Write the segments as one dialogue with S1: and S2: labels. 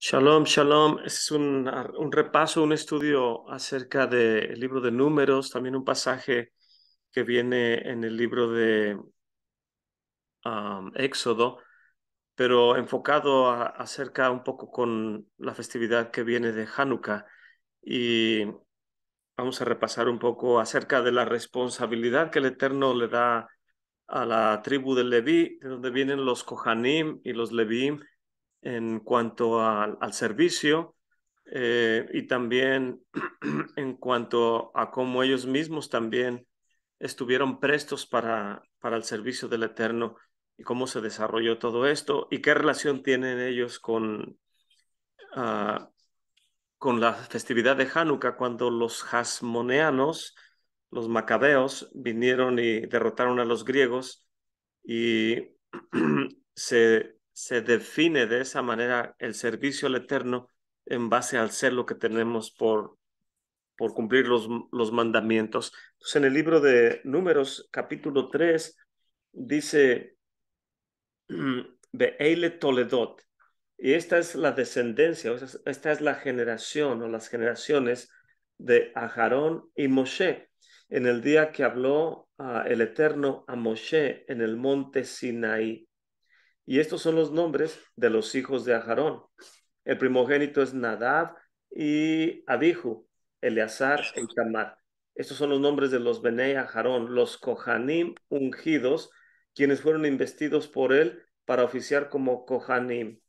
S1: Shalom, shalom. Es un repaso, un estudio acerca del libro de Números, también un pasaje que viene en el libro de Éxodo, pero enfocado acerca un poco con la festividad que viene de Hanukkah. Y vamos a repasar un poco acerca de la responsabilidad que el Eterno le da a la tribu de Leví, de donde vienen los Kohanim y los Levíim en cuanto al servicio, y también en cuanto a cómo ellos mismos también estuvieron prestos para el servicio del Eterno y cómo se desarrolló todo esto y qué relación tienen ellos ah, con la festividad de Hanukkah cuando los hasmoneanos, los macabeos, vinieron y derrotaron a los griegos y se define de esa manera el servicio al Eterno en base al celo que tenemos por cumplir los mandamientos. Entonces, en el libro de Números, capítulo 3 dice, Be'eile Toledot, y esta es la descendencia, o sea, esta es la generación o las generaciones de Aharón y Moshe, en el día que habló el Eterno a Moshe en el monte Sinaí. Y estos son los nombres de los hijos de Aharón. El primogénito es Nadab y Abihu, Eleazar e Itamar. Estos son los nombres de los Benei Aharón, los Kohanim ungidos, quienes fueron investidos por él para oficiar como Kohanim.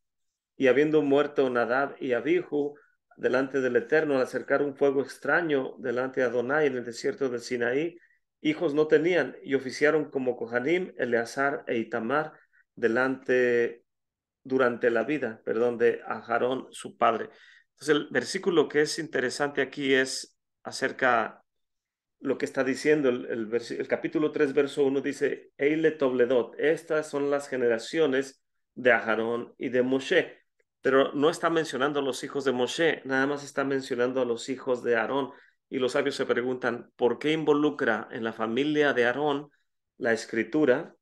S1: Y habiendo muerto Nadab y Abihu delante del Eterno al acercar un fuego extraño delante de Adonai en el desierto de Sinaí, hijos no tenían y oficiaron como Kohanim, Eleazar e Itamar durante la vida, perdón, de Aharón, su padre. Entonces, el versículo que es interesante aquí es acerca lo que está diciendo el capítulo 3, verso 1 dice, Eile Tobledot, estas son las generaciones de Aharón y de Moshe, pero no está mencionando a los hijos de Moshe, nada más está mencionando a los hijos de Aarón, y los sabios se preguntan, ¿por qué involucra en la familia de Aarón la escritura?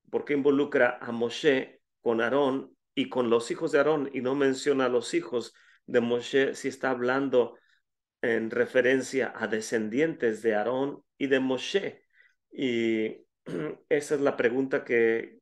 S1: ¿Por qué involucra a Moshe con Aarón y con los hijos de Aarón y no menciona a los hijos de Moshe si está hablando en referencia a descendientes de Aarón y de Moshe? Y esa es la pregunta que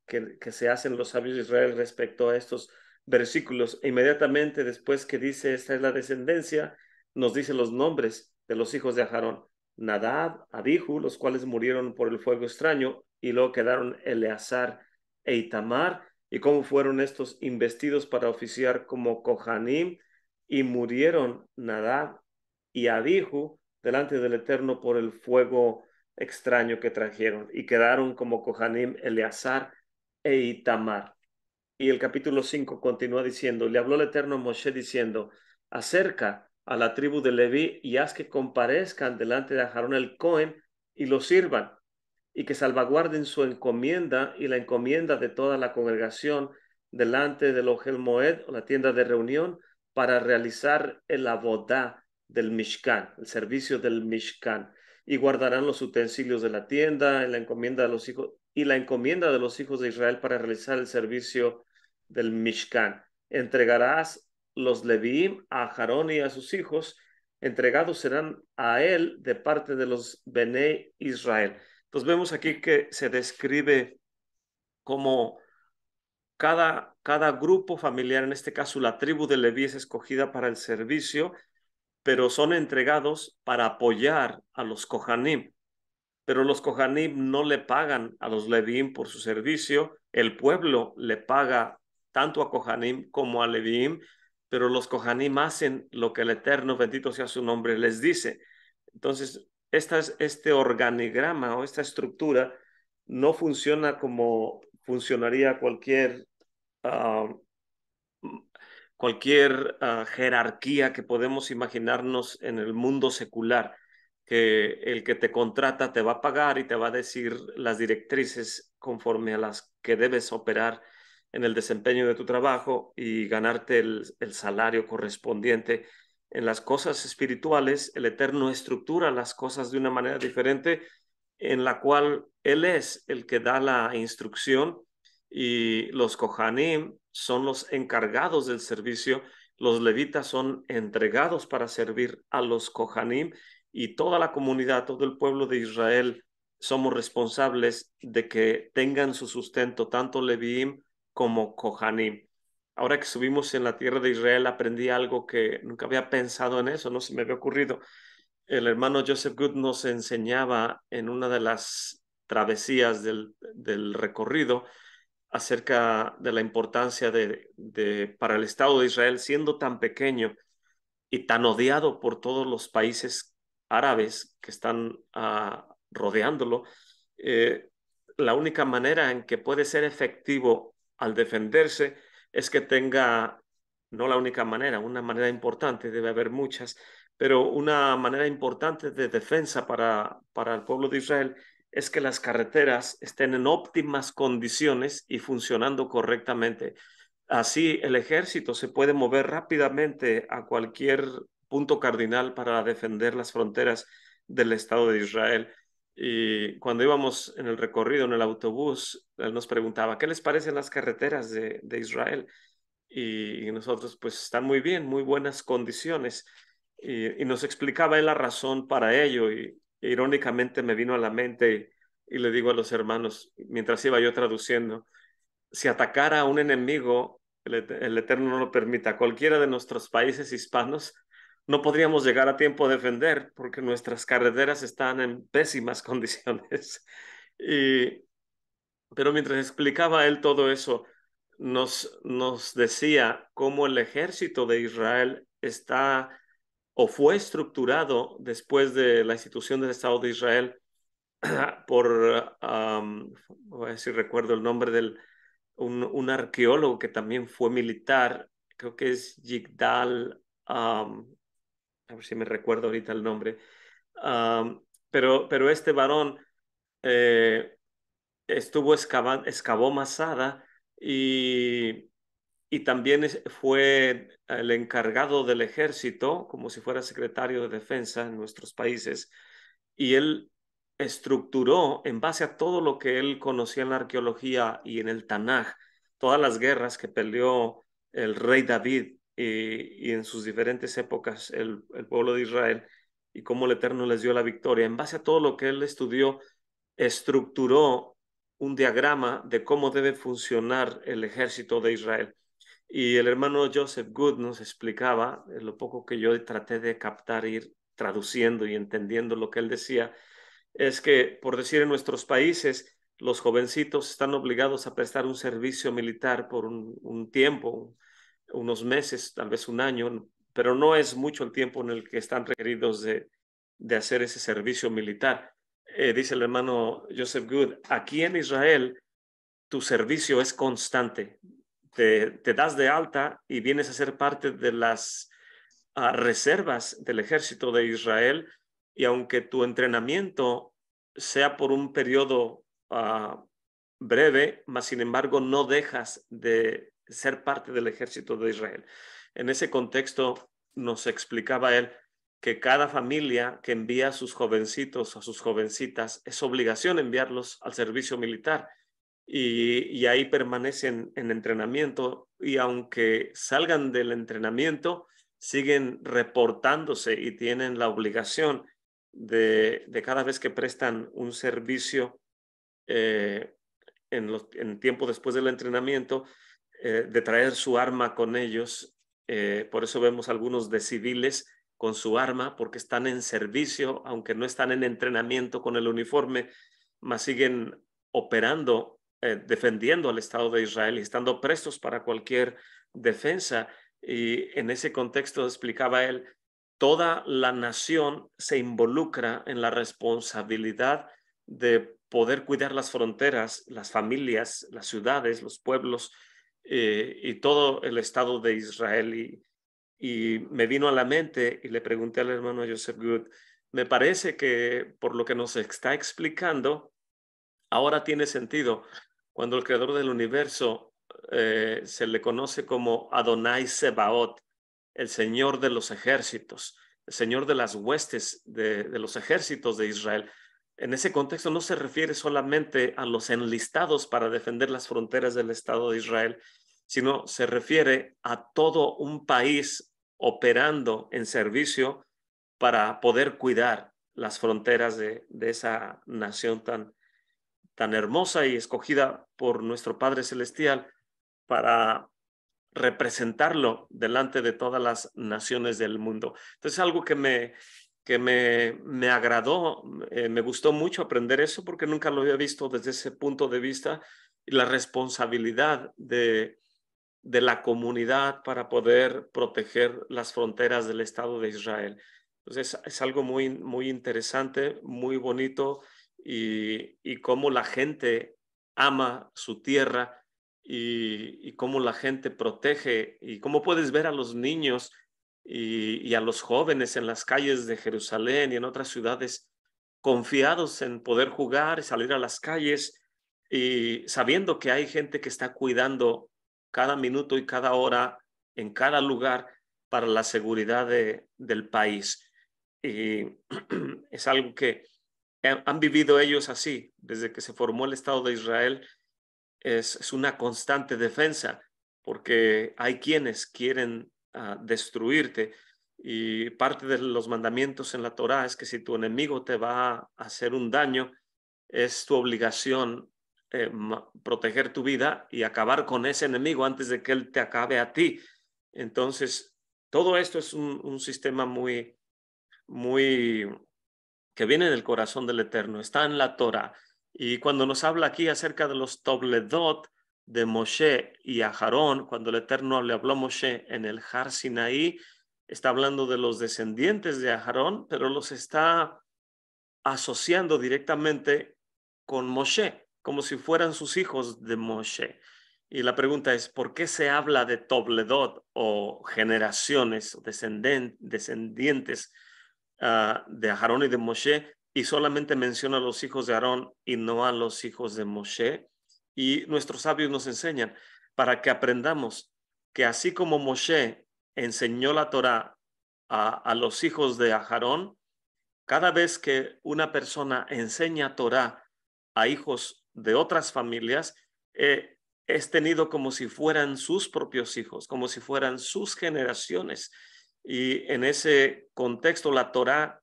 S1: se hacen los sabios de Israel respecto a estos versículos. E inmediatamente después que dice esta es la descendencia, nos dice los nombres de los hijos de Aarón. Nadab, Abihu, los cuales murieron por el fuego extraño, y luego quedaron Eleazar e Itamar, y cómo fueron estos investidos para oficiar como Kohanim, y murieron Nadab y Abihu delante del Eterno por el fuego extraño que trajeron, y quedaron como Kohanim Eleazar e Itamar. Y el capítulo 5 continúa diciendo, le habló el Eterno a Moshe diciendo, acerca a la tribu de Leví y haz que comparezcan delante de Aarón el Cohen y lo sirvan, y que salvaguarden su encomienda y la encomienda de toda la congregación delante del Ohel Moed, o la tienda de reunión, para realizar el abodá del Mishkan, el servicio del Mishkan, y guardarán los utensilios de la tienda y la encomienda de los hijos de Israel para realizar el servicio del Mishkan. Entregarás los Leviim a Aarón y a sus hijos, entregados serán a él de parte de los Benei Israel. Entonces vemos aquí que se describe cómo cada grupo familiar, en este caso la tribu de Leví, es escogida para el servicio, pero son entregados para apoyar a los Kohanim. Pero los Kohanim no le pagan a los Levíim por su servicio, el pueblo le paga tanto a Kohanim como a Levíim, pero los Kohanim hacen lo que el Eterno, bendito sea su nombre, les dice. Entonces, este organigrama o esta estructura no funciona como funcionaría uh, cualquier jerarquía que podemos imaginarnos en el mundo secular, que el que te contrata te va a pagar y te va a decir las directrices conforme a las que debes operar en el desempeño de tu trabajo y ganarte el salario correspondiente. En las cosas espirituales, el Eterno estructura las cosas de una manera diferente, en la cual Él es el que da la instrucción y los Kohanim son los encargados del servicio, los levitas son entregados para servir a los Kohanim y toda la comunidad, todo el pueblo de Israel somos responsables de que tengan su sustento, tanto Leviim como Kohanim. Ahora que subimos en la tierra de Israel, aprendí algo que nunca había pensado en eso, no se me había ocurrido. El hermano Joseph Good nos enseñaba en una de las travesías del recorrido acerca de la importancia para el Estado de Israel, siendo tan pequeño y tan odiado por todos los países árabes que están rodeándolo, eh, la única manera en que puede ser efectivo al defenderse es que tenga, no la única manera, una manera importante, debe haber muchas, pero una manera importante de defensa para el pueblo de Israel es que las carreteras estén en óptimas condiciones y funcionando correctamente. Así el ejército se puede mover rápidamente a cualquier punto cardinal para defender las fronteras del Estado de Israel. Y cuando íbamos en el recorrido, en el autobús, él nos preguntaba, ¿qué les parecen las carreteras de Israel? Y nosotros, pues están muy bien, muy buenas condiciones. Y nos explicaba él la razón para ello. Y irónicamente me vino a la mente y le digo a los hermanos, mientras iba yo traduciendo, si atacara a un enemigo, el Eterno no lo permita, cualquiera de nuestros países hispanos, no podríamos llegar a tiempo a defender porque nuestras carreteras están en pésimas condiciones. Y, pero mientras explicaba él todo eso, nos decía cómo el ejército de Israel está o fue estructurado después de la institución del Estado de Israel por, voy a ver si recuerdo el nombre un arqueólogo que también fue militar, creo que es Yigdal, a ver si me recuerdo ahorita el nombre, pero este varón eh, excavó Masada y, y también fue el encargado del ejército, como si fuera secretario de defensa en nuestros países, y él estructuró en base a todo lo que él conocía en la arqueología y en el Tanaj, todas las guerras que peleó el rey David y en sus diferentes épocas el pueblo de Israel y cómo el Eterno les dio la victoria. En base a todo lo que él estudió, estructuró un diagrama de cómo debe funcionar el ejército de Israel. Y el hermano Joseph Good nos explicaba, lo poco que yo traté de captar, ir traduciendo y entendiendo lo que él decía, es que, por decir, en nuestros países, los jovencitos están obligados a prestar un servicio militar por un tiempo, unos meses, tal vez un año, pero no es mucho el tiempo en el que están requeridos de hacer ese servicio militar. Dice el hermano Joseph Good, aquí en Israel tu servicio es constante. Te das de alta y vienes a ser parte de las reservas del ejército de Israel y aunque tu entrenamiento sea por un periodo breve, mas sin embargo no dejas de ser parte del ejército de Israel. En ese contexto nos explicaba él que cada familia que envía a sus jovencitos o a sus jovencitas es obligación enviarlos al servicio militar y ahí permanecen en entrenamiento y aunque salgan del entrenamiento, siguen reportándose y tienen la obligación de cada vez que prestan un servicio en tiempo después del entrenamiento, de traer su arma con ellos. Por eso vemos algunos de civiles con su arma, porque están en servicio, aunque no están en entrenamiento con el uniforme, mas siguen operando, defendiendo al Estado de Israel y estando prestos para cualquier defensa. Y en ese contexto explicaba él, toda la nación se involucra en la responsabilidad de poder cuidar las fronteras, las familias, las ciudades, los pueblos y todo el Estado de Israel. Y me vino a la mente y le pregunté al hermano Joseph Good, me parece que por lo que nos está explicando, ahora tiene sentido cuando el creador del universo se le conoce como Adonai Sebaot, el Señor de los ejércitos, el Señor de las huestes de los ejércitos de Israel. En ese contexto no se refiere solamente a los enlistados para defender las fronteras del Estado de Israel, sino se refiere a todo un país operando en servicio para poder cuidar las fronteras de esa nación tan hermosa y escogida por nuestro Padre Celestial para representarlo delante de todas las naciones del mundo. Entonces, algo que me agradó, me gustó mucho aprender eso porque nunca lo había visto desde ese punto de vista y la responsabilidad de la comunidad para poder proteger las fronteras del Estado de Israel. Entonces, es algo muy, muy interesante, muy bonito y cómo la gente ama su tierra y cómo la gente protege y cómo puedes ver a los niños y a los jóvenes en las calles de Jerusalén y en otras ciudades confiados en poder jugar y salir a las calles y sabiendo que hay gente que está cuidando cada minuto y cada hora en cada lugar para la seguridad del país. Y es algo que han vivido ellos así desde que se formó el Estado de Israel. Es una constante defensa porque hay quienes quieren destruirte y parte de los mandamientos en la Torá es que si tu enemigo te va a hacer un daño, es tu obligación proteger tu vida y acabar con ese enemigo antes de que él te acabe a ti. Entonces, todo esto es un sistema muy, muy que viene del corazón del Eterno, está en la Torah. Y cuando nos habla aquí acerca de los Tobledot de Moshe y Aharón, cuando el Eterno le habló a Moshe en el Har Sinaí, está hablando de los descendientes de Aharón, pero los está asociando directamente con Moshe, como si fueran sus hijos de Moshe. Y la pregunta es, ¿por qué se habla de Tobledot o generaciones, descendientes de Aarón y de Moshe y solamente menciona a los hijos de Aarón y no a los hijos de Moshe? Y nuestros sabios nos enseñan para que aprendamos que así como Moshe enseñó la Torá a los hijos de Aarón, cada vez que una persona enseña Torá a hijos de otras familias, es tenido como si fueran sus propios hijos, como si fueran sus generaciones. Y en ese contexto, la Torá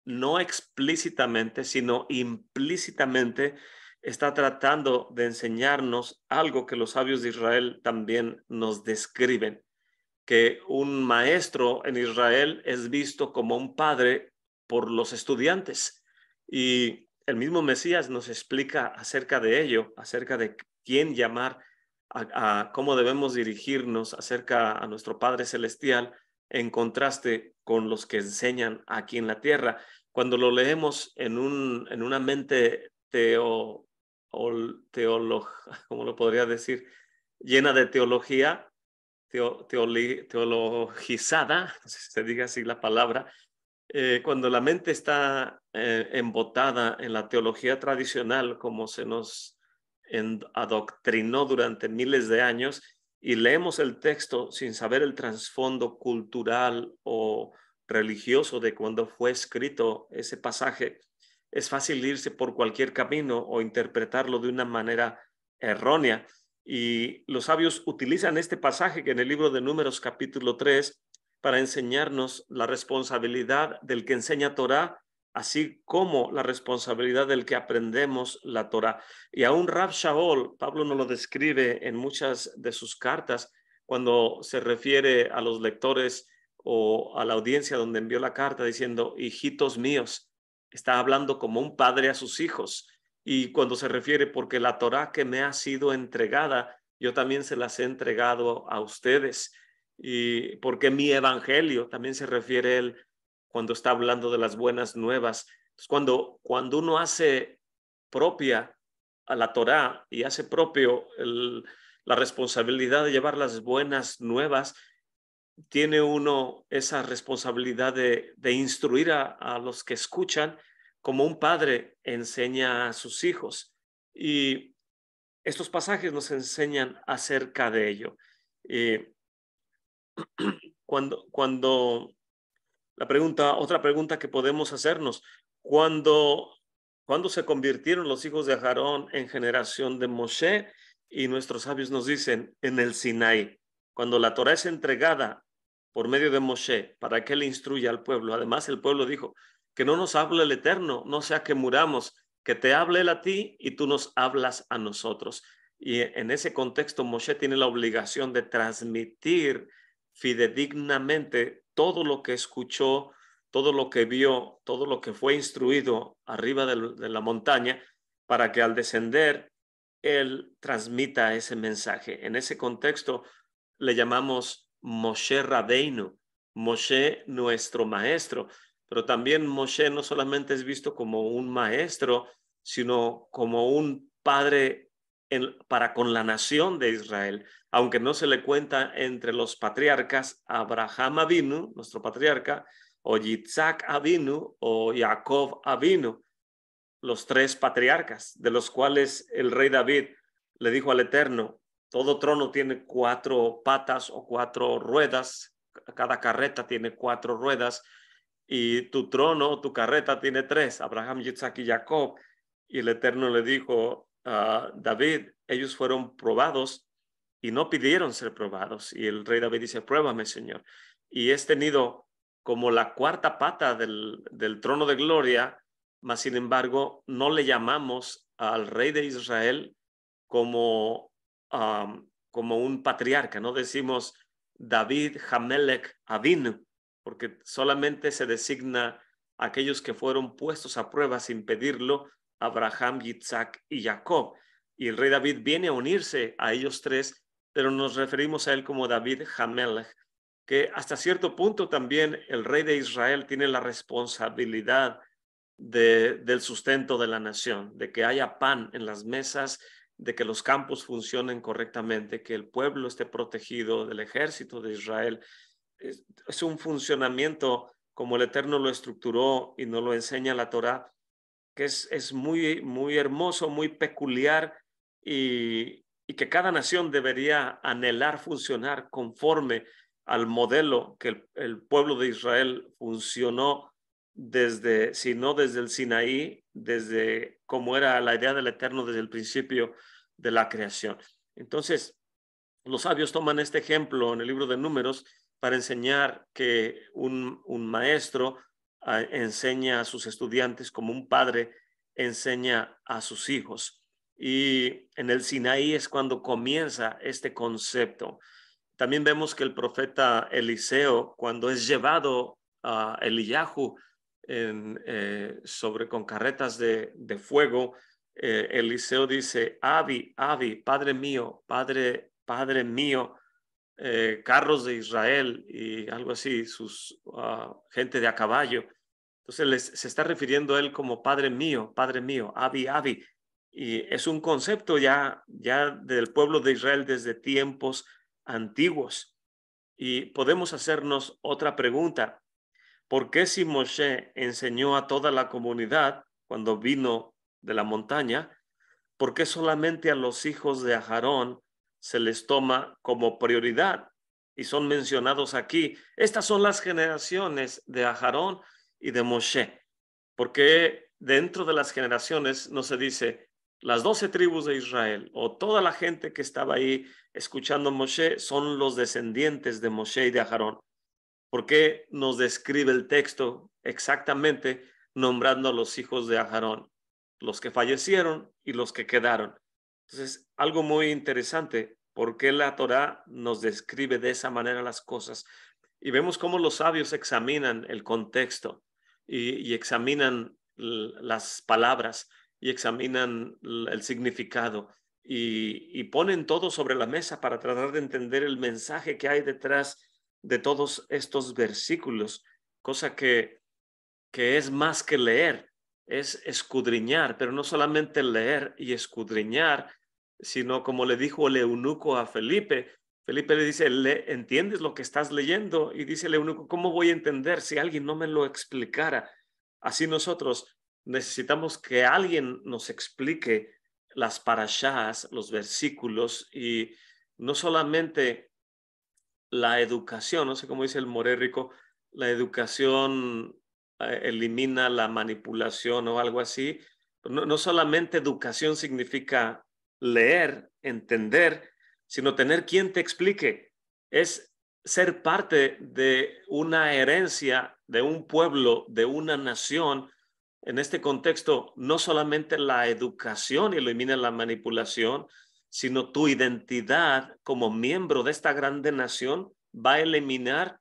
S1: no explícitamente, sino implícitamente está tratando de enseñarnos algo que los sabios de Israel también nos describen, que un maestro en Israel es visto como un padre por los estudiantes. Y el mismo Mesías nos explica acerca de ello, acerca de quién llamar, a cómo debemos dirigirnos acerca a nuestro Padre Celestial en contraste con los que enseñan aquí en la tierra. Cuando lo leemos en una mente ¿cómo lo podría decir? Llena de teología, teologizada, no sé si se diga así la palabra, cuando la mente está embotada en la teología tradicional, como se nos adoctrinó durante miles de años, y leemos el texto sin saber el trasfondo cultural o religioso de cuando fue escrito ese pasaje, es fácil irse por cualquier camino o interpretarlo de una manera errónea. Y los sabios utilizan este pasaje que en el libro de Números capítulo 3 para enseñarnos la responsabilidad del que enseña Torah, así como la responsabilidad del que aprendemos la Torah. Y aún Rav Shaul, Pablo nos lo describe en muchas de sus cartas, cuando se refiere a los lectores o a la audiencia donde envió la carta diciendo, hijitos míos, está hablando como un padre a sus hijos. Y cuando se refiere, porque la Torah que me ha sido entregada, yo también se las he entregado a ustedes. Y porque mi evangelio, también se refiere él cuando está hablando de las buenas nuevas. Entonces, cuando uno hace propia a la Torá y hace propio la responsabilidad de llevar las buenas nuevas, tiene uno esa responsabilidad de instruir a los que escuchan como un padre enseña a sus hijos. Y estos pasajes nos enseñan acerca de ello. Cuando otra pregunta que podemos hacernos, cuando se convirtieron los hijos de Aarón en generación de Moshe, y nuestros sabios nos dicen en el Sinaí, cuando la Torá es entregada por medio de Moshe para que él instruya al pueblo. Además, el pueblo dijo que no nos hable el Eterno, no sea que muramos, que te hable él a ti y tú nos hablas a nosotros. Y en ese contexto, Moshe tiene la obligación de transmitir fidedignamente todo lo que escuchó, todo lo que vio, todo lo que fue instruido arriba de la montaña, para que al descender él transmita ese mensaje. En ese contexto le llamamos Moshe Rabbeinu, Moshe nuestro maestro, pero también Moshe no solamente es visto como un maestro, sino como un padre para con la nación de Israel, aunque no se le cuenta entre los patriarcas Abraham Avinu, nuestro patriarca, o Yitzhak Avinu o Jacob Avinu, los tres patriarcas, de los cuales el rey David le dijo al Eterno: todo trono tiene cuatro patas o cuatro ruedas, cada carreta tiene cuatro ruedas, y tu trono, tu carreta tiene tres, Abraham, Yitzhak y Jacob. Y el Eterno le dijo a David: ellos fueron probados y no pidieron ser probados. Y el rey David dice: pruébame, Señor. Y es tenido como la cuarta pata del trono de gloria, mas sin embargo no le llamamos al rey de Israel como, como un patriarca, no decimos David Hamelech Avinu, porque solamente se designa a aquellos que fueron puestos a prueba sin pedirlo, Abraham, Yitzhak y Jacob. Y el rey David viene a unirse a ellos tres, pero nos referimos a él como David Hamelech, que hasta cierto punto también el rey de Israel tiene la responsabilidad del sustento de la nación, de que haya pan en las mesas, de que los campos funcionen correctamente, que el pueblo esté protegido del ejército de Israel. Es un funcionamiento como el Eterno lo estructuró y nos lo enseña la Torá, que es muy, muy hermoso, muy peculiar, y que cada nación debería anhelar funcionar conforme al modelo que el pueblo de Israel funcionó desde, si no desde el Sinaí, desde como era la idea del Eterno desde el principio de la creación. Entonces, los sabios toman este ejemplo en el libro de Números para enseñar que un maestro enseña a sus estudiantes como un padre enseña a sus hijos. Y en el Sinaí es cuando comienza este concepto. También vemos que el profeta Eliseo, cuando es llevado a Eliyahu con carretas de fuego, Eliseo dice: Abi, Abi, padre mío, padre mío, carros de Israel y algo así, sus gente de a caballo. Entonces se está refiriendo a él como padre mío, Abi, Abi. Y es un concepto ya del pueblo de Israel desde tiempos antiguos. Y podemos hacernos otra pregunta: ¿por qué si Moshe enseñó a toda la comunidad cuando vino de la montaña, por qué solamente a los hijos de Aarón se les toma como prioridad y son mencionados aquí? Estas son las generaciones de Aarón y de Moshe. ¿Por qué dentro de las generaciones no se dice las 12 tribus de Israel o toda la gente que estaba ahí escuchando a Moshe son los descendientes de Moshe y de Aarón? ¿Por qué nos describe el texto exactamente nombrando a los hijos de Aarón, los que fallecieron y los que quedaron? Entonces, algo muy interesante: ¿por qué la Torá nos describe de esa manera las cosas? Y vemos cómo los sabios examinan el contexto y examinan las palabras y examinan el significado y ponen todo sobre la mesa para tratar de entender el mensaje que hay detrás de todos estos versículos, cosa que es más que leer, es escudriñar, pero no solamente leer y escudriñar, sino como le dijo el eunuco a Felipe. Felipe le dice: ¿entiendes lo que estás leyendo? Y dice el eunuco: ¿cómo voy a entender si alguien no me lo explicara? Así nosotros necesitamos que alguien nos explique las parashás, los versículos, y no solamente la educación, no sé cómo dice el More Rico, la educación elimina la manipulación o algo así. No solamente educación significa leer, entender, sino tener quien te explique. Es ser parte de una herencia, de un pueblo, de una nación. En este contexto, no solamente la educación elimina la manipulación, sino tu identidad como miembro de esta grande nación va a eliminar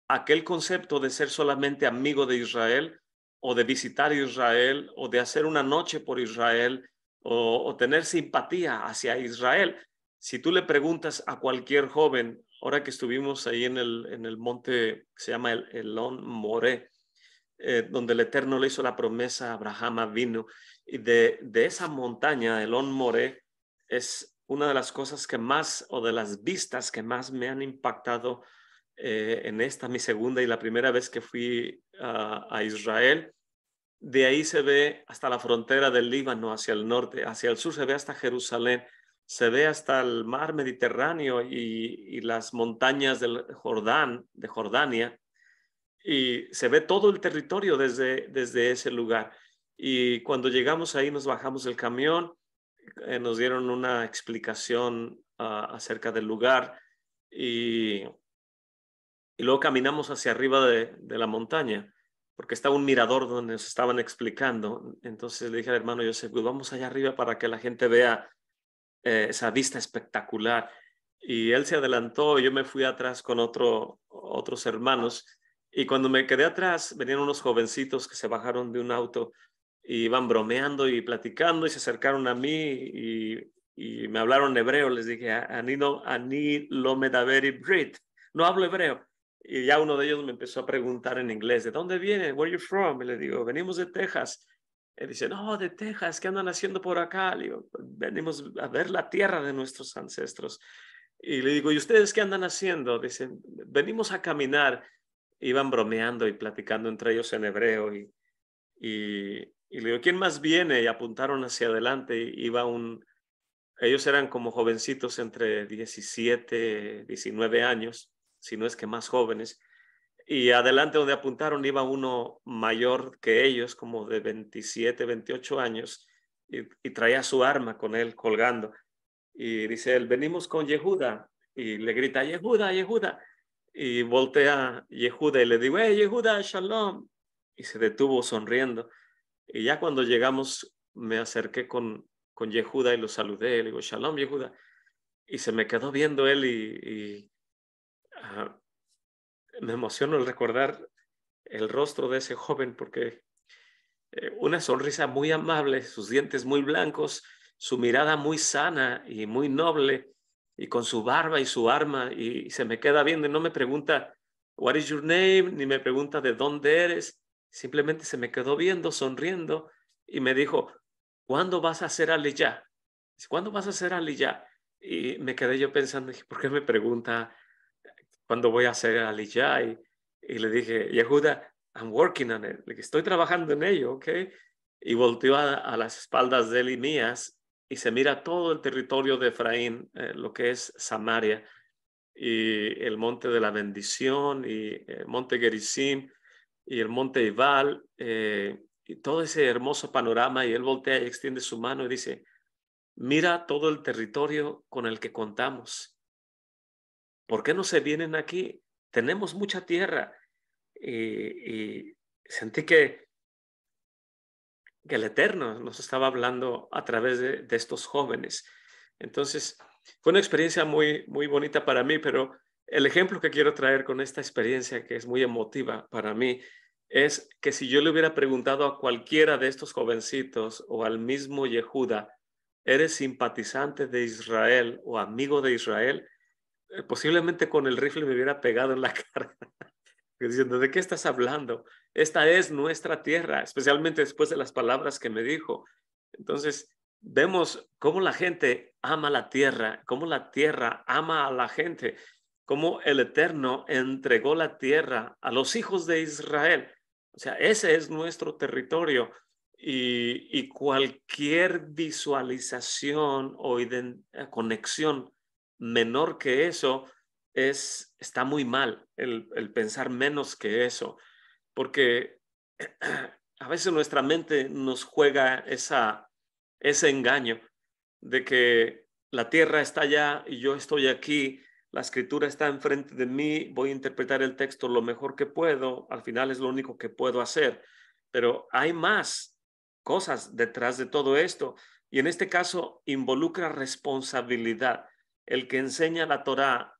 S1: aquel concepto de ser solamente amigo de Israel o de visitar Israel o de hacer una noche por Israel o tener simpatía hacia Israel. Si tú le preguntas a cualquier joven, ahora que estuvimos ahí en el monte que se llama el Elón Moré, donde el Eterno le hizo la promesa a Abraham vino, y de esa montaña, Elón Moré, es una de las cosas que más, o de las vistas que más me han impactado en esta, mi segunda y la primera vez que fui a Israel. De ahí se ve hasta la frontera del Líbano, hacia el norte, hacia el sur se ve hasta Jerusalén, se ve hasta el mar Mediterráneo y las montañas del Jordán, de Jordania, y se ve todo el territorio desde ese lugar. Y cuando llegamos ahí nos bajamos del camión, nos dieron una explicación acerca del lugar y luego caminamos hacia arriba de la montaña, porque estaba un mirador donde nos estaban explicando. Entonces le dije al hermano Joseph, pues vamos allá arriba para que la gente vea esa vista espectacular. Y él se adelantó, yo me fui atrás con otros hermanos. Y cuando me quedé atrás, venían unos jovencitos que se bajaron de un auto y iban bromeando y platicando y se acercaron a mí y me hablaron hebreo. Les dije, Ani lo medaveri Brit. No hablo hebreo. Y ya uno de ellos me empezó a preguntar en inglés, ¿de dónde vienen? Where are you from? Y le digo, venimos de Texas. Y dice, no, de Texas, ¿qué andan haciendo por acá? Le digo, venimos a ver la tierra de nuestros ancestros. Y le digo, ¿y ustedes qué andan haciendo? Dicen, venimos a caminar. Iban bromeando y platicando entre ellos en hebreo. Y le digo, ¿quién más viene? Y apuntaron hacia adelante. Ellos eran como jovencitos entre 17, 19 años, si no es que más jóvenes. Y adelante donde apuntaron iba uno mayor que ellos, como de 27, 28 años, y traía su arma con él colgando. Y dice él, venimos con Yehuda. Y le grita, Yehuda, Yehuda. Y voltea Yehuda y le digo, Yehuda, shalom. Y se detuvo sonriendo. Y ya cuando llegamos, me acerqué con Yehuda y lo saludé. Le digo, shalom, Yehuda. Y se me quedó viendo él uh, me emociono al recordar el rostro de ese joven porque una sonrisa muy amable, sus dientes muy blancos, su mirada muy sana y muy noble, y con su barba y su arma, y se me queda viendo y no me pregunta, what is your name? Ni me pregunta de dónde eres, simplemente se me quedó viendo, sonriendo, y me dijo, ¿cuándo vas a hacer aliyah? ¿Cuándo vas a hacer aliyah? Y me quedé yo pensando, ¿por qué me pregunta cuándo voy a hacer aliyah? Y le dije, Yehuda, I'm working on it. Estoy trabajando en ello, ¿ok? Y volteó a las espaldas de él y mías y se mira todo el territorio de Efraín, lo que es Samaria y el monte de la bendición y el monte Gerizim y el monte Ibal y todo ese hermoso panorama, y él voltea y extiende su mano y dice, mira todo el territorio con el que contamos. ¿Por qué no se vienen aquí? Tenemos mucha tierra. Y sentí que el Eterno nos estaba hablando a través de estos jóvenes. Entonces, fue una experiencia muy, muy bonita para mí, pero el ejemplo que quiero traer con esta experiencia, que es muy emotiva para mí, es que si yo le hubiera preguntado a cualquiera de estos jovencitos o al mismo Yehuda, ¿eres simpatizante de Israel o amigo de Israel? Posiblemente con el rifle me hubiera pegado en la cara diciendo, ¿de qué estás hablando? Esta es nuestra tierra, especialmente después de las palabras que me dijo. Entonces, vemos cómo la gente ama la tierra, cómo la tierra ama a la gente, cómo el Eterno entregó la tierra a los hijos de Israel. O sea, ese es nuestro territorio, y cualquier visualización o conexión menor que eso está muy mal, el pensar menos que eso, porque a veces nuestra mente nos juega ese engaño de que la tierra está allá y yo estoy aquí, la escritura está enfrente de mí, voy a interpretar el texto lo mejor que puedo, al final es lo único que puedo hacer, pero hay más cosas detrás de todo esto y en este caso involucra responsabilidad. El que enseña la Torá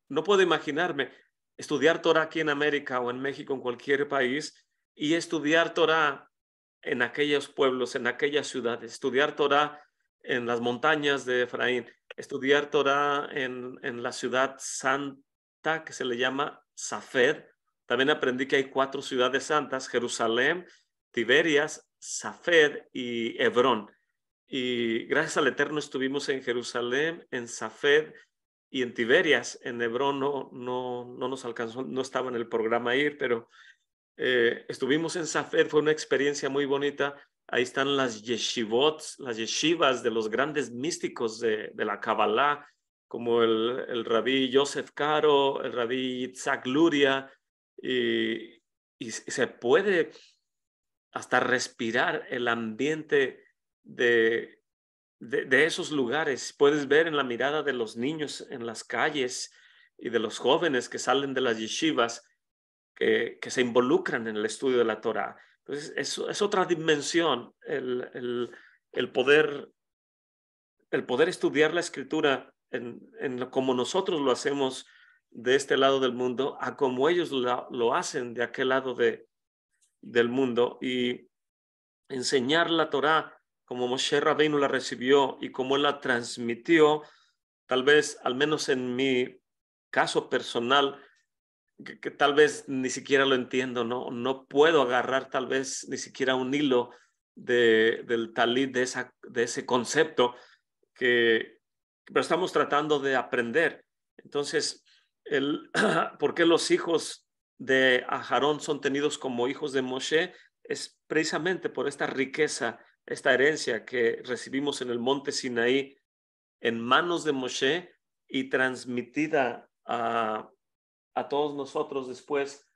S1: no puedo imaginarme estudiar Torá aquí en América o en México, en cualquier país, y estudiar Torá en aquellos pueblos, en aquellas ciudades, estudiar Torá en las montañas de Efraín, estudiar Torá en la ciudad santa que se le llama Safed. También aprendí que hay 4 ciudades santas: Jerusalén, Tiberias, Safed y Hebrón. Y gracias al Eterno estuvimos en Jerusalén, en Safed y en Tiberias. En Hebrón no nos alcanzó, no estaba en el programa ir, pero estuvimos en Safed, fue una experiencia muy bonita. Ahí están las yeshivot, las yeshivas de los grandes místicos de la Kabbalah, como el rabí Yosef Karo, el rabí Yitzhak Luria, y se puede hasta respirar el ambiente de, de esos lugares. Puedes ver en la mirada de los niños en las calles y de los jóvenes que salen de las yeshivas que se involucran en el estudio de la Torah. Entonces, es otra dimensión el el poder estudiar la escritura como nosotros lo hacemos de este lado del mundo, a como ellos lo hacen de aquel lado del mundo, y enseñar la Torah como Moshe Rabbeinu la recibió y como él la transmitió. Tal vez, al menos en mi caso personal, que tal vez ni siquiera lo entiendo, no puedo agarrar tal vez ni siquiera un hilo del talit, de ese concepto, pero estamos tratando de aprender. Entonces, ¿por qué los hijos de Aarón son tenidos como hijos de Moshe? Es precisamente por esta riqueza, esta herencia que recibimos en el monte Sinaí en manos de Moshe y transmitida a todos nosotros después.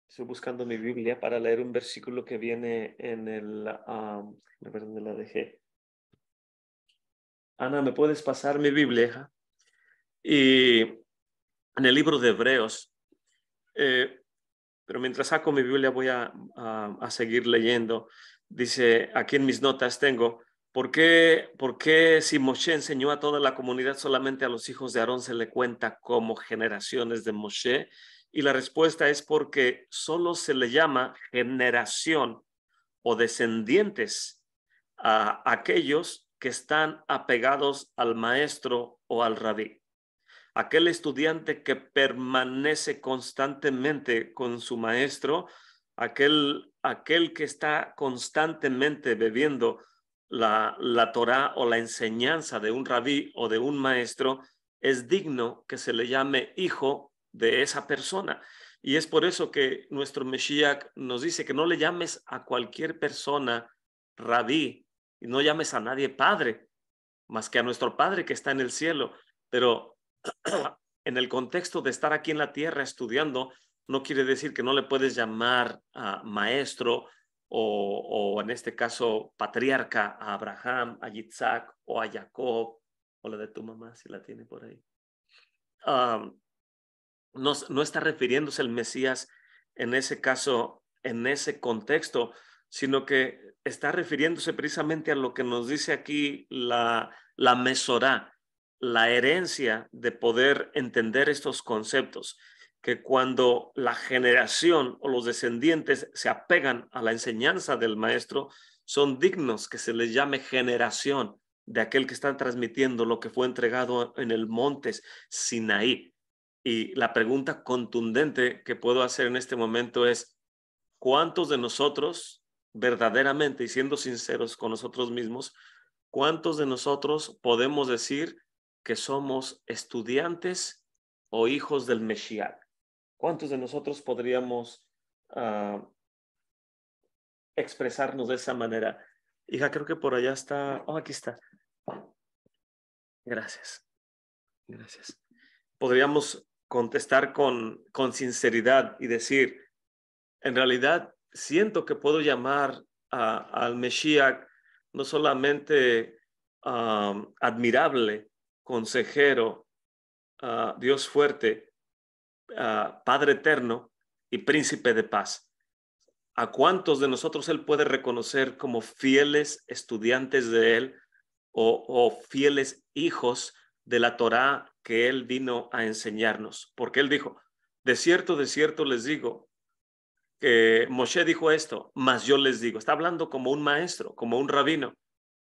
S1: Estoy buscando mi Biblia para leer un versículo que viene en a ver dónde la dejé. Ana, ¿me puedes pasar mi Biblia, hija? Y en el libro de Hebreos, pero mientras saco mi Biblia voy a seguir leyendo. Dice, aquí en mis notas tengo, por qué si Moshe enseñó a toda la comunidad, solamente a los hijos de Aarón se le cuenta como generaciones de Moshe? Y la respuesta es porque solo se le llama generación o descendientes a aquellos que están apegados al maestro o al rabí. Aquel estudiante que permanece constantemente con su maestro, aquel que está constantemente bebiendo la Torá o la enseñanza de un rabí o de un maestro, es digno que se le llame hijo de esa persona. Y es por eso que nuestro Mesías nos dice que no le llames a cualquier persona rabí y no llames a nadie padre, más que a nuestro Padre que está en el cielo. Pero en el contexto de estar aquí en la tierra estudiando, no quiere decir que no le puedes llamar maestro o en este caso patriarca a Abraham, a Yitzhak o a Jacob, o la de tu mamá si la tiene por ahí. No está refiriéndose el Mesías en ese caso, en ese contexto, sino que está refiriéndose precisamente a lo que nos dice aquí la Mesorá, la herencia de poder entender estos conceptos, que cuando la generación o los descendientes se apegan a la enseñanza del maestro, son dignos que se les llame generación de aquel que está transmitiendo lo que fue entregado en el monte Sinaí. Y la pregunta contundente que puedo hacer en este momento es, ¿cuántos de nosotros, verdaderamente y siendo sinceros con nosotros mismos, cuántos de nosotros podemos decir que somos estudiantes o hijos del Mesías? ¿Cuántos de nosotros podríamos expresarnos de esa manera? Hija, creo que por allá está. Oh, aquí está. Gracias. Gracias. Podríamos contestar con sinceridad y decir, en realidad siento que puedo llamar al Mesías no solamente admirable, consejero, Dios fuerte, Padre eterno y príncipe de paz. ¿A cuántos de nosotros Él puede reconocer como fieles estudiantes de Él o fieles hijos de la Torá que Él vino a enseñarnos? Porque Él dijo, de cierto les digo, que Moshe dijo esto, mas yo les digo, está hablando como un maestro, como un rabino.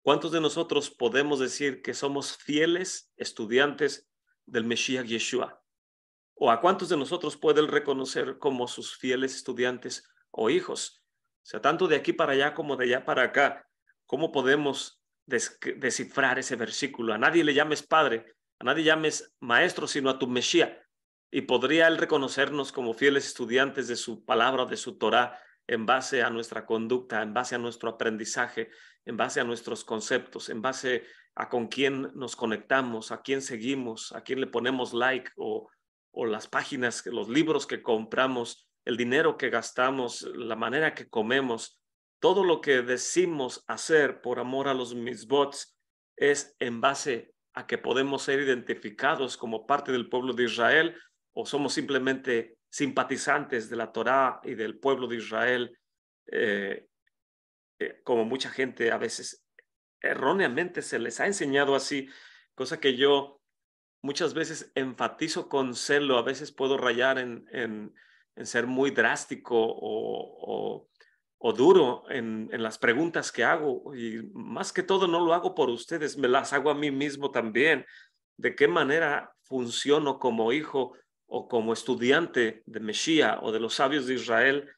S1: ¿Cuántos de nosotros podemos decir que somos fieles estudiantes del Mesías Yeshua? ¿O a cuántos de nosotros puede Él reconocer como sus fieles estudiantes o hijos? O sea, tanto de aquí para allá como de allá para acá, ¿cómo podemos descifrar ese versículo? A nadie le llames padre, a nadie llames maestro, sino a tu Mesías. Y podría Él reconocernos como fieles estudiantes de su palabra, de su Torá, en base a nuestra conducta, en base a nuestro aprendizaje, en base a nuestros conceptos, en base a con quién nos conectamos, a quién seguimos, a quién le ponemos like o las páginas, los libros que compramos, el dinero que gastamos, la manera que comemos, todo lo que decimos hacer por amor a los mitzvots es en base a que podemos ser identificados como parte del pueblo de Israel o somos simplemente simpatizantes de la Torá y del pueblo de Israel, como mucha gente a veces erróneamente se les ha enseñado así, cosa que yo muchas veces enfatizo con celo, a veces puedo rayar en ser muy drástico o duro en las preguntas que hago y más que todo no lo hago por ustedes, me las hago a mí mismo también. ¿De qué manera funciono como hijo o como estudiante de Mesías o de los sabios de Israel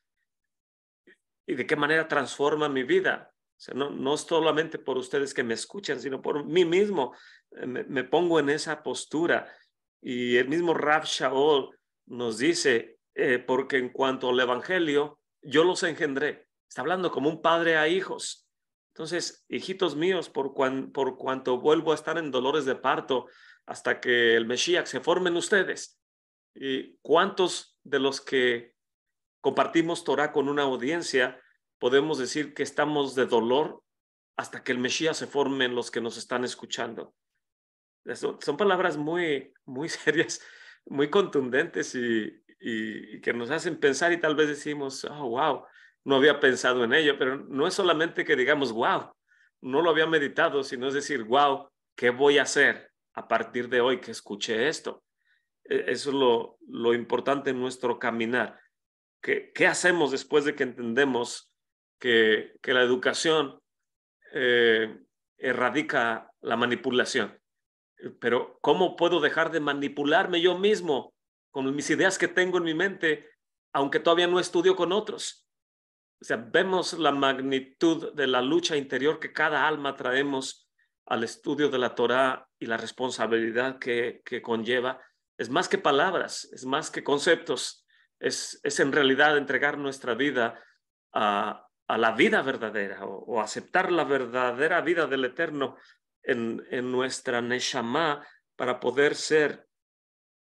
S1: y de qué manera transforma mi vida? O sea, no solamente por ustedes que me escuchan, sino por mí mismo. Me pongo en esa postura. Y el mismo Rav Shaul nos dice, porque en cuanto al Evangelio, yo los engendré. Está hablando como un padre a hijos. Entonces, hijitos míos, por cuanto vuelvo a estar en dolores de parto hasta que el Mesías se formen ustedes. ¿Y cuántos de los que compartimos Torah con una audiencia podemos decir que estamos de dolor hasta que el Mesías se forme en los que nos están escuchando? Son palabras muy serias, muy contundentes y que nos hacen pensar y tal vez decimos, oh, wow, no había pensado en ello, pero no es solamente que digamos, wow, no lo había meditado, sino es decir, wow, ¿qué voy a hacer a partir de hoy que escuché esto? Eso es lo importante en nuestro caminar. ¿Qué hacemos después de que entendemos que la educación erradica la manipulación? Pero ¿cómo puedo dejar de manipularme yo mismo con mis ideas que tengo en mi mente, aunque todavía no estudio con otros? O sea, vemos la magnitud de la lucha interior que cada alma traemos al estudio de la Torá y la responsabilidad que conlleva. Es más que palabras, es más que conceptos, es en realidad entregar nuestra vida a la vida verdadera o aceptar la verdadera vida del Eterno en nuestra Neshama para poder ser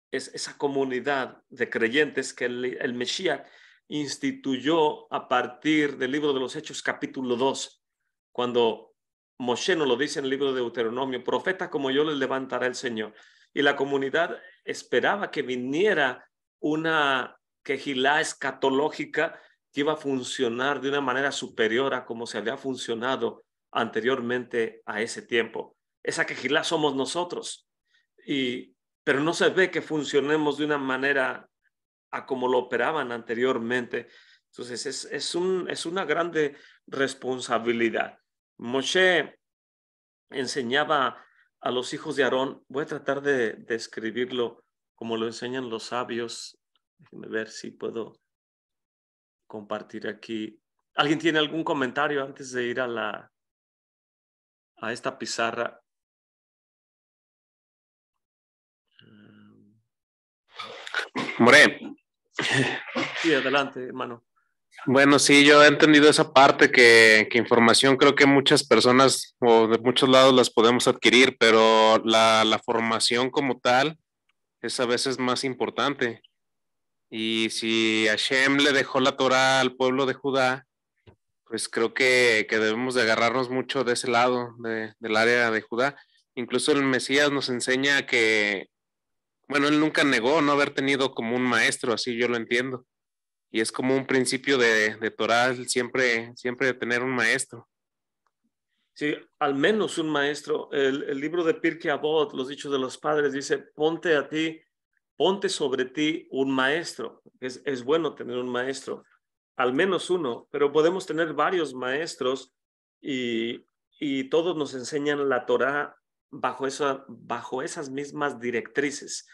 S1: esa comunidad de creyentes que el Mesías instituyó a partir del libro de los Hechos capítulo 2, cuando Moshe nos lo dice en el libro de Deuteronomio, profeta como yo les levantará el Señor. Y la comunidad esperaba que viniera una quejilá escatológica que iba a funcionar de una manera superior a como se había funcionado anteriormente a ese tiempo. Esa quejilá somos nosotros. Pero no se ve que funcionemos de una manera a como lo operaban anteriormente. Entonces es una grande responsabilidad. Moshe enseñaba a los hijos de Aarón, voy a tratar de escribirlo como lo enseñan los sabios. Déjenme ver si puedo compartir aquí. ¿Alguien tiene algún comentario antes de ir a esta pizarra?
S2: More,
S1: Sí, adelante, hermano.
S2: bueno, sí, yo he entendido esa parte que información creo que muchas personas o de muchos lados las podemos adquirir, pero la formación como tal es a veces más importante. Y si Hashem le dejó la Torah al pueblo de Judá, Pues creo que debemos de agarrarnos mucho de ese lado, del área de Judá. Incluso el Mesías nos enseña que, bueno, él nunca negó no haber tenido como un maestro, así yo lo entiendo. Y es como un principio de Torah, el siempre de tener un maestro.
S1: Sí, al menos un maestro. El libro de Pirkei Avot, los dichos de los padres, dice, ponte sobre ti un maestro. Es bueno tener un maestro, al menos uno, pero podemos tener varios maestros y, y todos nos enseñan la Torá bajo esas mismas directrices.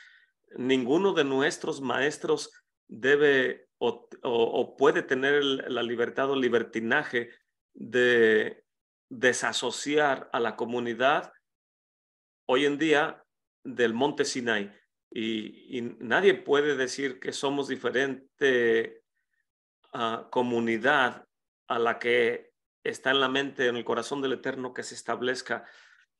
S1: Ninguno de nuestros maestros debe o puede tener la libertad o libertinaje de desasociar a la comunidad hoy en día del monte Sinai. Y nadie puede decir que somos diferente comunidad a la que está en la mente, en el corazón del Eterno, que se establezca.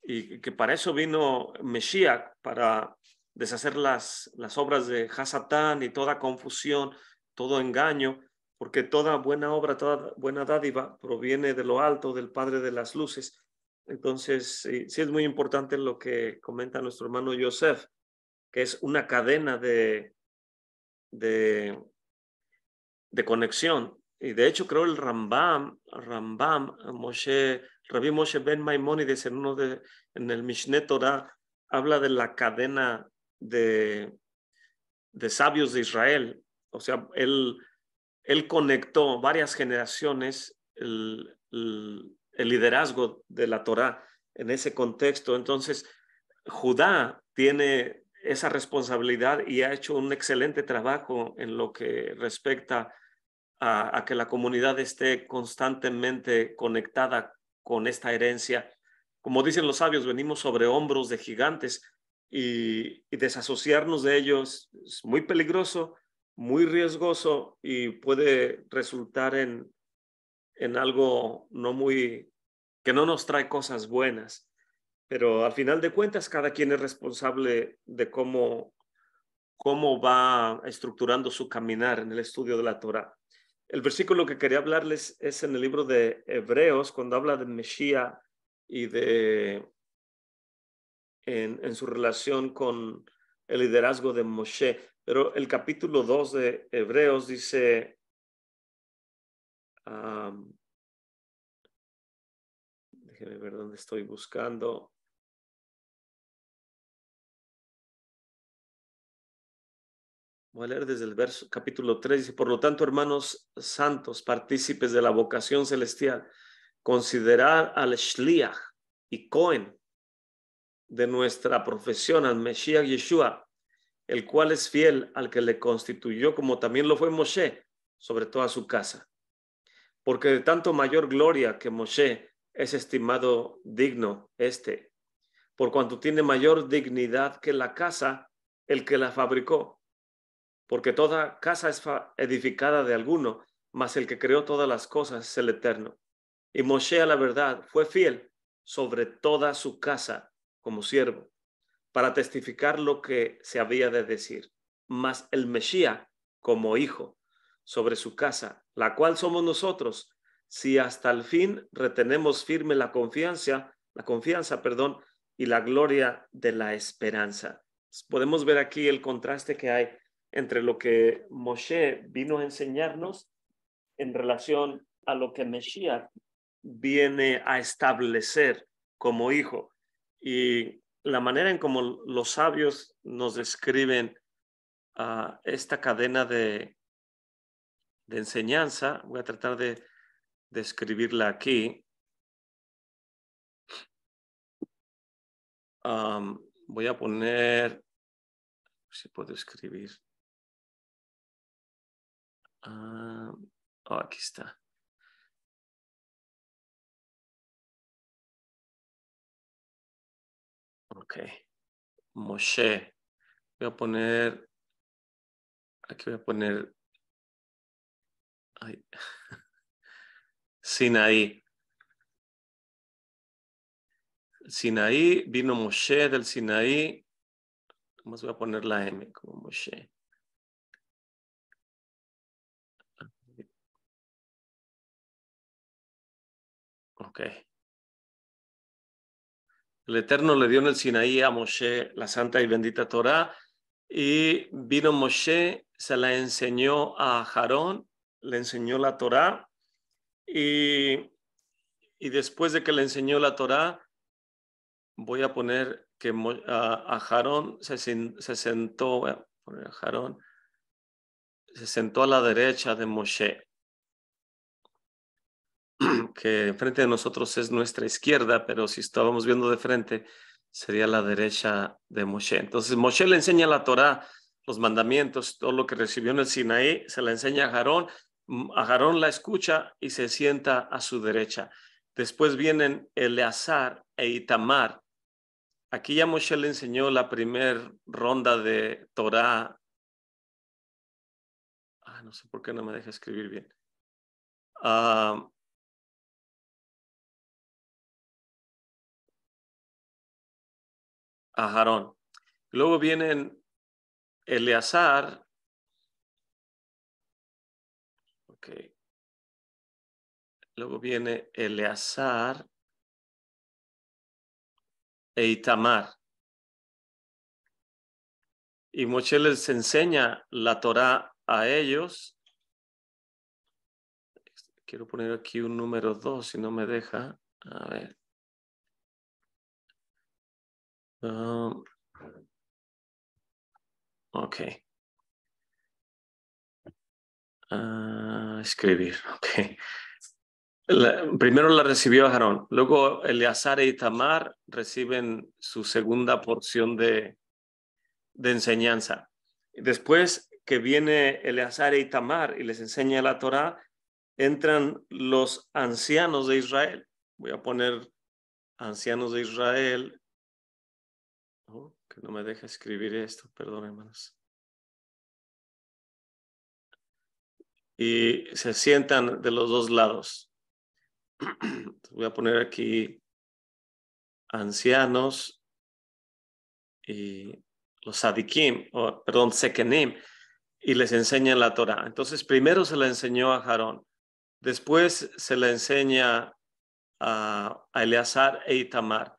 S1: Y que para eso vino Mesías, para deshacer las obras de Hasatán y toda confusión, todo engaño, porque toda buena obra, toda buena dádiva proviene de lo alto, del Padre de las luces. Entonces, sí es muy importante lo que comenta nuestro hermano Yosef, que es una cadena de, de conexión. Y de hecho creo el Rambam, Rabbi Moshe Ben Maimónides en el Mishneh Torah habla de la cadena de sabios de Israel. O sea, él conectó varias generaciones el liderazgo de la Torah en ese contexto. Entonces, Judá tiene esa responsabilidad y ha hecho un excelente trabajo en lo que respecta a que la comunidad esté constantemente conectada con esta herencia. Como dicen los sabios, venimos sobre hombros de gigantes y desasociarnos de ellos es muy peligroso, muy riesgoso y puede resultar en algo no muy, que no nos trae cosas buenas. Pero al final de cuentas, cada quien es responsable de cómo va estructurando su caminar en el estudio de la Torah. El versículo que quería hablarles es en el libro de Hebreos, cuando habla de Mesías y en su relación con el liderazgo de Moshe. Pero el capítulo 2 de Hebreos dice, déjenme ver dónde estoy buscando. Voy a leer desde el verso capítulo 3. Dice, por lo tanto, hermanos santos, partícipes de la vocación celestial, considerar al Shliach y Cohen de nuestra profesión, al Mesías Yeshua, el cual es fiel al que le constituyó, como también lo fue Moshe, sobre toda su casa. Porque de tanto mayor gloria que Moshe es estimado digno por cuanto tiene mayor dignidad que la casa, el que la fabricó. Porque toda casa es edificada de alguno, mas el que creó todas las cosas es el Eterno. Y Moshe, a la verdad, fue fiel sobre toda su casa como siervo, para testificar lo que se había de decir. Mas el Mesías como hijo sobre su casa, la cual somos nosotros, si hasta el fin retenemos firme la confianza, perdón, y la gloria de la esperanza. Podemos ver aquí el contraste que hay entre lo que Moshe vino a enseñarnos en relación a lo que Mesías viene a establecer como hijo. Y la manera en como los sabios nos describen esta cadena de enseñanza, voy a tratar de escribirla aquí. Voy a poner, si puedo escribir. Aquí está. Ok. Moshe. Voy a poner, aquí voy a poner ay, Sinaí. Sinaí, vino Moshe del Sinaí. Vamos a poner la M como Moshe. Ok. El Eterno le dio en el Sinaí a Moshe la santa y bendita Torá, y vino Moshe, se la enseñó a Aarón, le enseñó la Torá, y después de que le enseñó la Torá, voy a poner que a Aarón se sentó, voy a poner a Aarón, se sentó a la derecha de Moshe, que frente de nosotros es nuestra izquierda, pero si estábamos viendo de frente, sería la derecha de Moshe. Entonces Moshe le enseña la Torá, los mandamientos, todo lo que recibió en el Sinaí, se la enseña a Aarón. Aarón la escucha y se sienta a su derecha. Después vienen Eleazar e Itamar. Aquí ya Moshe le enseñó la primera ronda de Torá. No sé por qué no me deja escribir bien. A Aarón. Luego vienen Eleazar. Ok. Luego viene Eleazar e Itamar. Y Moshe les enseña la Torá a ellos. Quiero poner aquí un número 2, si no me deja. A ver. Ok. Escribir. Ok. Primero la recibió Aarón. Luego Eleazar e Itamar reciben su segunda porción de enseñanza. Después que viene Eleazar e Itamar y les enseña la Torá, entran los ancianos de Israel. Voy a poner ancianos de Israel. Que no me deja escribir esto, perdón, hermanos. Y se sientan de los dos lados. Voy a poner aquí ancianos y los sadikim, perdón, sekenim, y les enseñan la Torá. Entonces, primero se la enseñó a Aarón, después se la enseña a Eleazar e Itamar,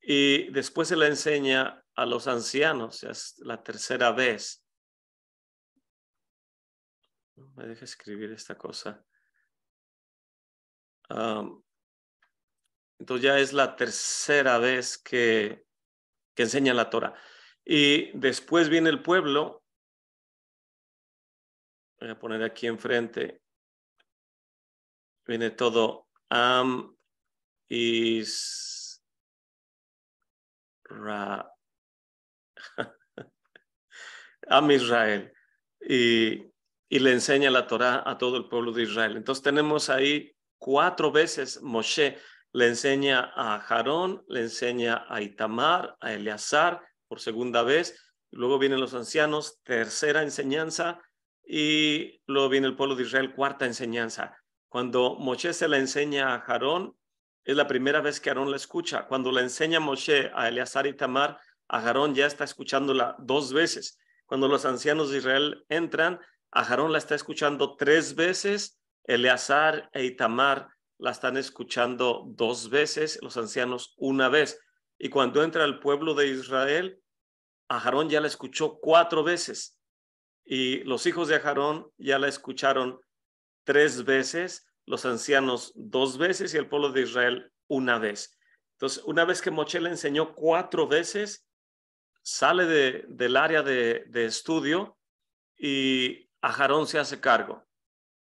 S1: y después se la enseña a los ancianos, es la tercera vez. No me deja escribir esta cosa. Entonces ya es la tercera vez que enseña la Torá. Y después viene el pueblo. Voy a poner aquí enfrente. Viene todo Am Israel. Y le enseña la Torá a todo el pueblo de Israel. Entonces tenemos ahí 4 veces Moshe le enseña a Aarón, le enseña a Itamar, a Eleazar por segunda vez. Luego vienen los ancianos, tercera enseñanza, y luego viene el pueblo de Israel, cuarta enseñanza. Cuando Moshe se la enseña a Aarón, es la primera vez que Aarón la escucha. Cuando la enseña Moshe a Eleazar y Itamar, a Aarón ya está escuchándola 2 veces. Cuando los ancianos de Israel entran, Aarón la está escuchando 3 veces, Eleazar e Itamar la están escuchando 2 veces, los ancianos 1 vez. Y cuando entra el pueblo de Israel, Aarón ya la escuchó 4 veces. Y los hijos de Aarón ya la escucharon 3 veces, los ancianos 2 veces y el pueblo de Israel 1 vez. Entonces, una vez que Moshe le enseñó 4 veces, sale del área de estudio y Aarón se hace cargo.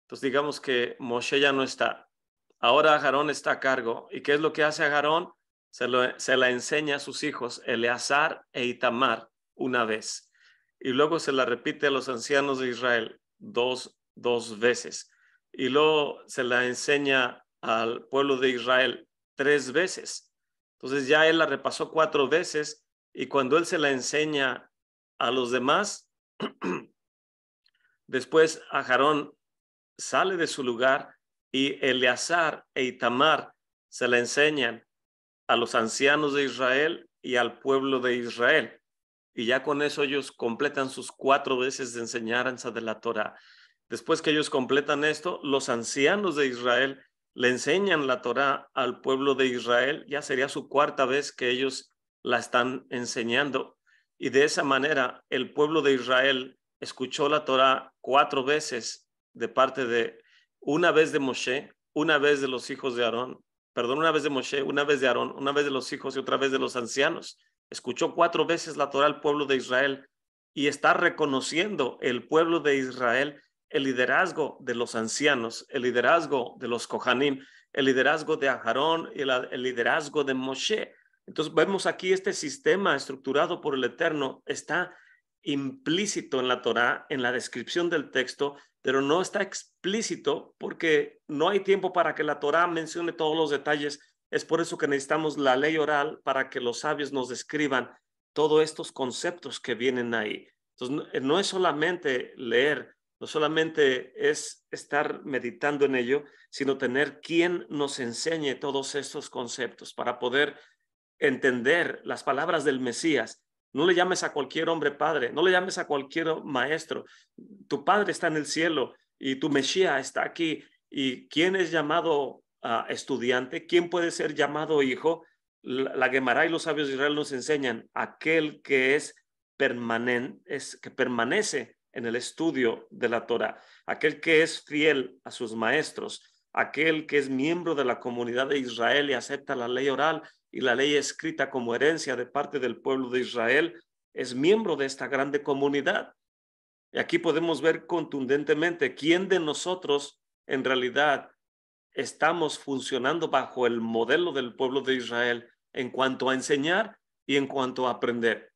S1: Entonces digamos que Moshe ya no está. Ahora Aarón está a cargo. ¿Y qué es lo que hace Aarón? Se la enseña a sus hijos, Eleazar e Itamar, 1 vez. Y luego se la repite a los ancianos de Israel dos veces. Y luego se la enseña al pueblo de Israel 3 veces. Entonces ya él la repasó 4 veces. Y cuando él se la enseña a los demás, después Aarón sale de su lugar y Eleazar e Itamar se la enseñan a los ancianos de Israel y al pueblo de Israel. Y ya con eso ellos completan sus 4 veces de enseñanza de la Torá. Después que ellos completan esto, los ancianos de Israel le enseñan la Torá al pueblo de Israel. Ya sería su cuarta vez que ellos la están enseñando. Y de esa manera el pueblo de Israel escuchó la Torá 4 veces de parte de, una vez de Moshe, una vez de los hijos de Aarón, perdón, una vez de Moshe, una vez de Aarón, una vez de los hijos y otra vez de los ancianos. Escuchó 4 veces la Torá al pueblo de Israel y está reconociendo el pueblo de Israel el liderazgo de los ancianos, el liderazgo de los Kohanim, el liderazgo de Aarón y el liderazgo de Moshe. Entonces vemos aquí este sistema estructurado por el Eterno está implícito en la Torá, en la descripción del texto, pero no está explícito porque no hay tiempo para que la Torá mencione todos los detalles. Es por eso que necesitamos la ley oral para que los sabios nos describan todos estos conceptos que vienen ahí. Entonces, no es solamente leer, no solamente es estar meditando en ello, sino tener quien nos enseñe todos estos conceptos para poder entender las palabras del Mesías. No le llames a cualquier hombre padre, no le llames a cualquier maestro. Tu padre está en el cielo y tu Mesías está aquí. ¿Y quién es llamado estudiante? ¿Quién puede ser llamado hijo? La Gemara y los sabios de Israel nos enseñan aquel que es permanente, que permanece en el estudio de la Torah, aquel que es fiel a sus maestros, aquel que es miembro de la comunidad de Israel y acepta la ley oral y la ley escrita como herencia de parte del pueblo de Israel, es miembro de esta grande comunidad. Y aquí podemos ver contundentemente quién de nosotros en realidad estamos funcionando bajo el modelo del pueblo de Israel en cuanto a enseñar y en cuanto a aprender.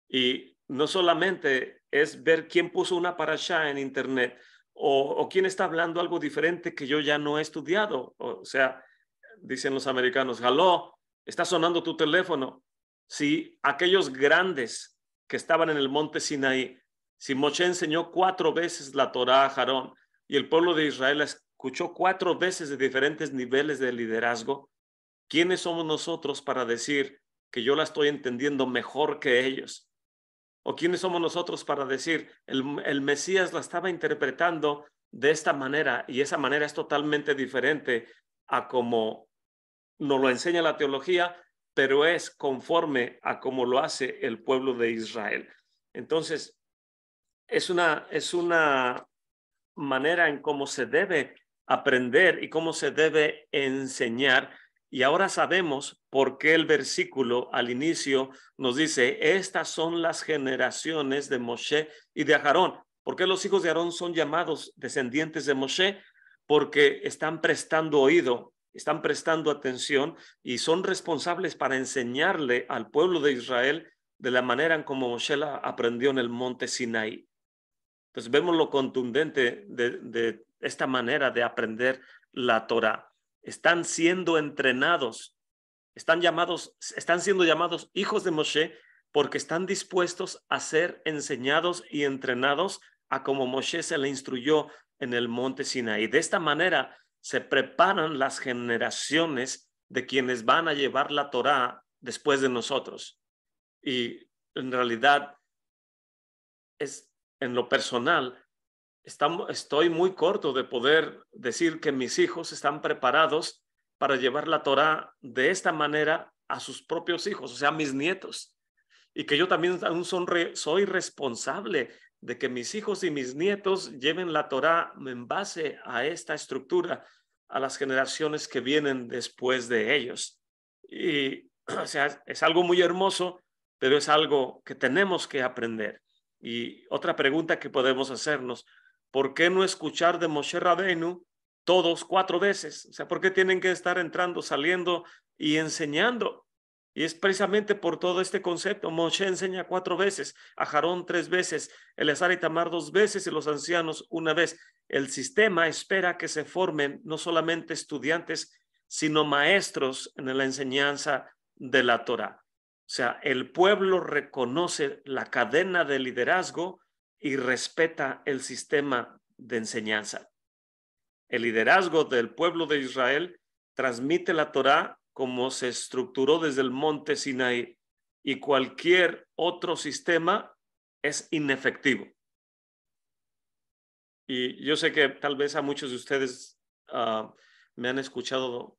S1: Y no solamente es ver quién puso una parashá en internet o quién está hablando algo diferente que yo ya no he estudiado. O sea, dicen los americanos, aló, está sonando tu teléfono. Si aquellos grandes que estaban en el monte Sinaí, si Moshe enseñó 4 veces la Torá a Aarón y el pueblo de Israel escuchó 4 veces de diferentes niveles de liderazgo, ¿quiénes somos nosotros para decir que yo la estoy entendiendo mejor que ellos? ¿O quiénes somos nosotros para decir el Mesías la estaba interpretando de esta manera y esa manera es totalmente diferente a como nos lo enseña la teología, pero es conforme a como lo hace el pueblo de Israel? Entonces, es una manera en cómo se debe aprender y cómo se debe enseñar. Y ahora sabemos por qué el versículo al inicio nos dice, estas son las generaciones de Moshe y de Aarón. ¿Por qué los hijos de Aarón son llamados descendientes de Moshe? Porque están prestando oído, están prestando atención y son responsables para enseñarle al pueblo de Israel de la manera en como Moshe la aprendió en el monte Sinaí. Entonces vemos lo contundente de esta manera de aprender la Torá. Están siendo entrenados, están siendo llamados hijos de Moshe porque están dispuestos a ser enseñados y entrenados a como Moshe se le instruyó en el monte Sinaí. De esta manera se preparan las generaciones de quienes van a llevar la Torá después de nosotros. Y en realidad en lo personal, estoy muy corto de poder decir que mis hijos están preparados para llevar la Torá de esta manera a sus propios hijos, o sea, mis nietos. Y que yo también aún soy responsable de que mis hijos y mis nietos lleven la Torá en base a esta estructura a las generaciones que vienen después de ellos. Y, o sea, es algo muy hermoso, pero es algo que tenemos que aprender. Y otra pregunta que podemos hacernos, ¿por qué no escuchar de Moshe Rabbeinu todos 4 veces? O sea, ¿por qué tienen que estar entrando, saliendo y enseñando? Y es precisamente por todo este concepto. Moshe enseña 4 veces, a Aarón 3 veces, Eleazar y Tamar 2 veces y los ancianos 1 vez. El sistema espera que se formen no solamente estudiantes, sino maestros en la enseñanza de la Torá. O sea, el pueblo reconoce la cadena de liderazgo y respeta el sistema de enseñanza. El liderazgo del pueblo de Israel transmite la Torá como se estructuró desde el monte Sinaí y cualquier otro sistema es inefectivo. Y yo sé que tal vez a muchos de ustedes me han escuchado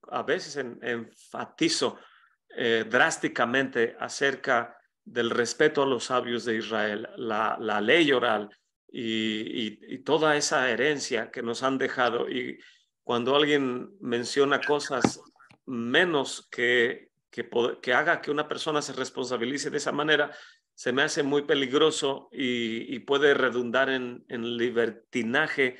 S1: a veces enfatizo drásticamente acerca del respeto a los sabios de Israel, la ley oral y toda esa herencia que nos han dejado. Y cuando alguien menciona cosas menos que haga que una persona se responsabilice de esa manera, se me hace muy peligroso y puede redundar en libertinaje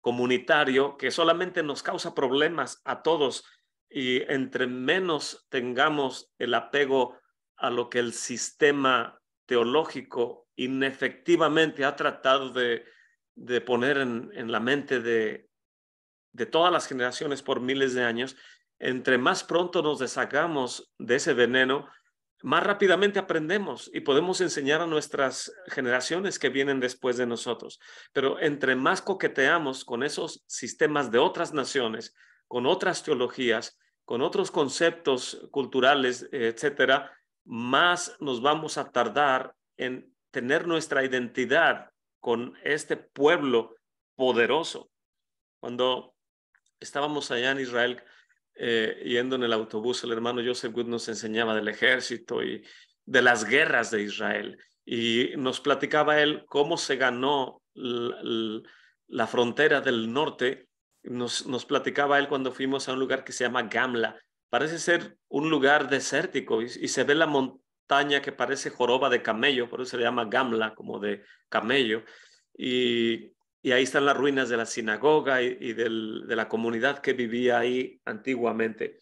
S1: comunitario que solamente nos causa problemas a todos. Y entre menos tengamos el apego a lo que el sistema teológico inefectivamente ha tratado de poner en la mente de todas las generaciones por miles de años, entre más pronto nos deshagamos de ese veneno, más rápidamente aprendemos y podemos enseñar a nuestras generaciones que vienen después de nosotros. Pero entre más coqueteamos con esos sistemas de otras naciones, con otras teologías, con otros conceptos culturales, etcétera, más nos vamos a tardar en tener nuestra identidad con este pueblo poderoso. Cuando estábamos allá en Israel, yendo en el autobús, el hermano Joseph Good nos enseñaba del ejército y de las guerras de Israel. Y nos platicaba él cómo se ganó la frontera del norte. Nos platicaba él cuando fuimos a un lugar que se llama Gamla. Parece ser un lugar desértico y se ve la montaña que parece joroba de camello, por eso se le llama Gamla, como de camello. Y ahí están las ruinas de la sinagoga y de la comunidad que vivía ahí antiguamente.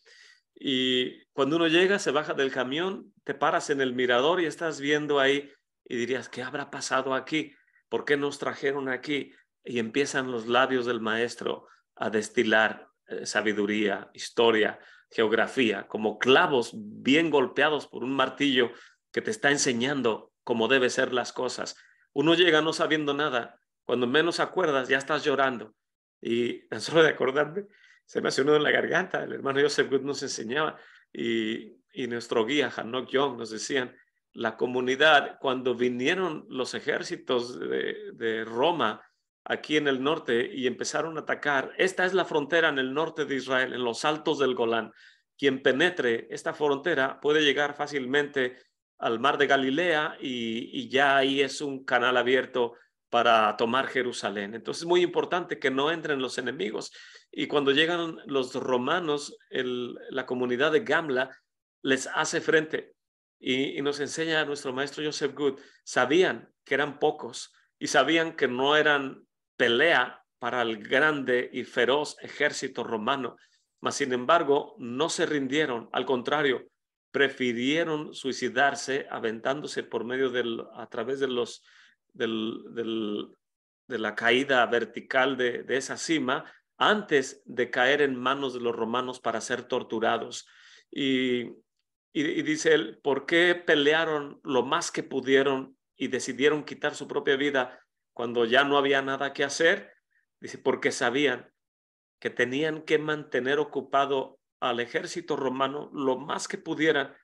S1: Y cuando uno llega, se baja del camión, te paras en el mirador y estás viendo ahí y dirías, ¿qué habrá pasado aquí? ¿Por qué nos trajeron aquí? Y empiezan los labios del maestro a destilar sabiduría, historia, geografía, como clavos bien golpeados por un martillo que te está enseñando cómo deben ser las cosas. Uno llega no sabiendo nada, cuando menos acuerdas ya estás llorando. Y tan solo de acordarme, se me hace un nudo en la garganta. El hermano Joseph Good nos enseñaba y nuestro guía, Hanok Young, nos decían, la comunidad, cuando vinieron los ejércitos de Roma aquí en el norte y empezaron a atacar, esta es la frontera en el norte de Israel, en los altos del Golán. Quien penetre esta frontera puede llegar fácilmente al mar de Galilea y ya ahí es un canal abierto para tomar Jerusalén. Entonces es muy importante que no entren los enemigos. Y cuando llegan los romanos, la comunidad de Gamla les hace frente y nos enseña a nuestro maestro Joseph Good. Sabían que eran pocos y sabían que no eran pelea para el grande y feroz ejército romano, mas sin embargo no se rindieron, al contrario, prefirieron suicidarse aventándose por medio a través de de la caída vertical de esa cima antes de caer en manos de los romanos para ser torturados. Y dice él, ¿por qué pelearon lo más que pudieron y decidieron quitar su propia vida cuando ya no había nada que hacer? Dice, porque sabían que tenían que mantener ocupado al ejército romano lo más que pudieran,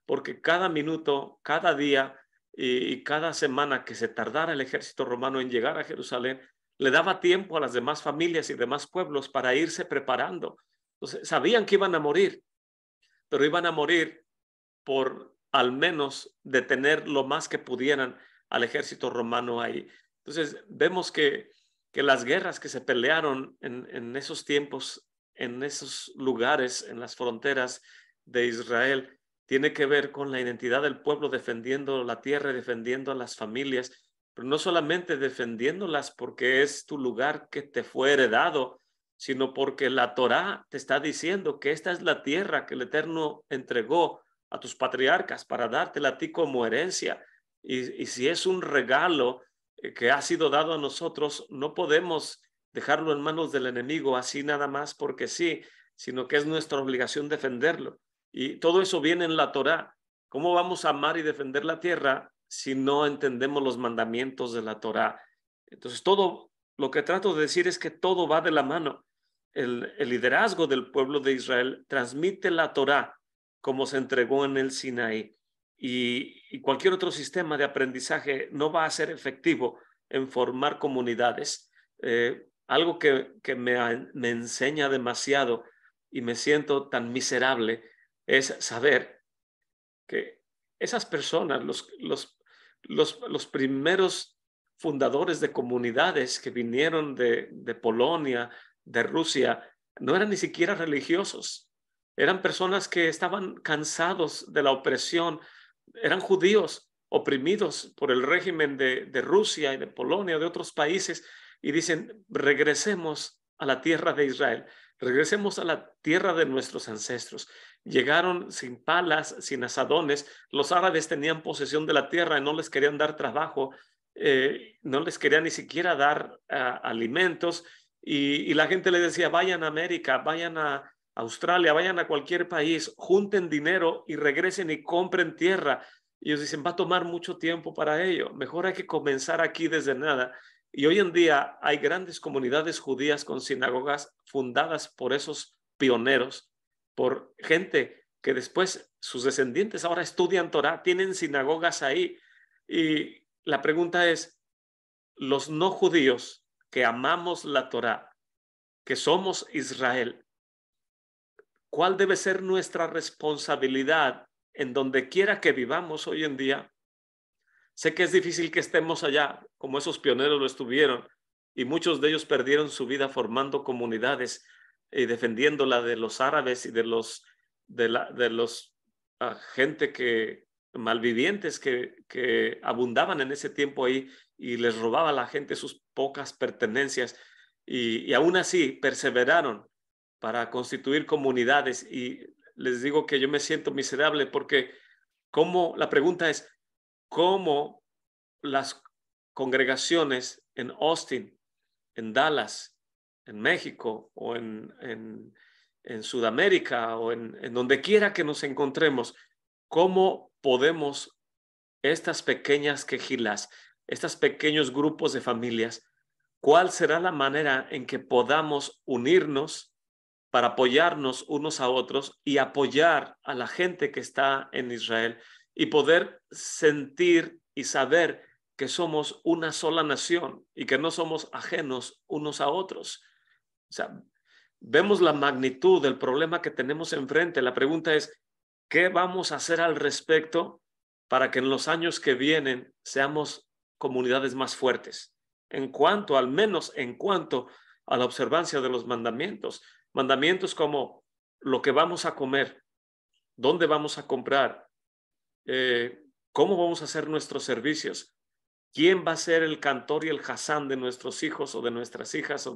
S1: porque cada minuto, cada día y cada semana que se tardara el ejército romano en llegar a Jerusalén, le daba tiempo a las demás familias y demás pueblos para irse preparando. Entonces, sabían que iban a morir, pero iban a morir por al menos detener lo más que pudieran al ejército romano ahí. Entonces, vemos que las guerras que se pelearon en esos tiempos, en esos lugares, en las fronteras de Israel, tiene que ver con la identidad del pueblo defendiendo la tierra y defendiendo a las familias, pero no solamente defendiéndolas porque es tu lugar que te fue heredado, sino porque la Torá te está diciendo que esta es la tierra que el Eterno entregó a tus patriarcas para dártela a ti como herencia. Y si es un regalo que ha sido dado a nosotros, no podemos dejarlo en manos del enemigo así nada más porque sí, sino que es nuestra obligación defenderlo. Y todo eso viene en la Torá. ¿Cómo vamos a amar y defender la tierra si no entendemos los mandamientos de la Torá? Entonces, todo lo que trato de decir es que todo va de la mano. El liderazgo del pueblo de Israel transmite la Torá como se entregó en el Sinaí. Y cualquier otro sistema de aprendizaje no va a ser efectivo en formar comunidades. algo que me enseña demasiado y me siento tan miserable es saber que esas personas, los primeros fundadores de comunidades que vinieron de Polonia, de Rusia, no eran ni siquiera religiosos. Eran personas que estaban cansados de la opresión, eran judíos oprimidos por el régimen de Rusia y de Polonia, de otros países, y dicen, regresemos a la tierra de Israel, regresemos a la tierra de nuestros ancestros. Llegaron sin palas, sin asadones. Los árabes tenían posesión de la tierra y no les querían dar trabajo, no les querían ni siquiera dar alimentos. Y la gente les decía, vayan a América, vayan a Australia, vayan a cualquier país, junten dinero y regresen y compren tierra. Y ellos dicen, va a tomar mucho tiempo para ello. Mejor hay que comenzar aquí desde nada. Y hoy en día hay grandes comunidades judías con sinagogas fundadas por esos pioneros, por gente que después sus descendientes ahora estudian Torah, tienen sinagogas ahí. Y la pregunta es, los no judíos que amamos la Torah, que somos Israel, ¿cuál debe ser nuestra responsabilidad en donde quiera que vivamos hoy en día? Sé que es difícil que estemos allá, como esos pioneros lo estuvieron, y muchos de ellos perdieron su vida formando comunidades y defendiendo la de los árabes y de los gente que malvivientes que abundaban en ese tiempo ahí y les robaba a la gente sus pocas pertenencias y aún así perseveraron para constituir comunidades y les digo que yo me siento miserable porque la pregunta es, cómo las congregaciones en Austin, en Dallas, en México o en Sudamérica o en donde quiera que nos encontremos, cómo podemos estas pequeñas quejilas, estos pequeños grupos de familias, cuál será la manera en que podamos unirnos para apoyarnos unos a otros y apoyar a la gente que está en Israel y poder sentir y saber que somos una sola nación y que no somos ajenos unos a otros. O sea, vemos la magnitud del problema que tenemos enfrente. La pregunta es, ¿qué vamos a hacer al respecto para que en los años que vienen seamos comunidades más fuertes? Al menos en cuanto a la observancia de los mandamientos. Mandamientos como lo que vamos a comer, dónde vamos a comprar, cómo vamos a hacer nuestros servicios, quién va a ser el cantor y el jazán de nuestros hijos o de nuestras hijas o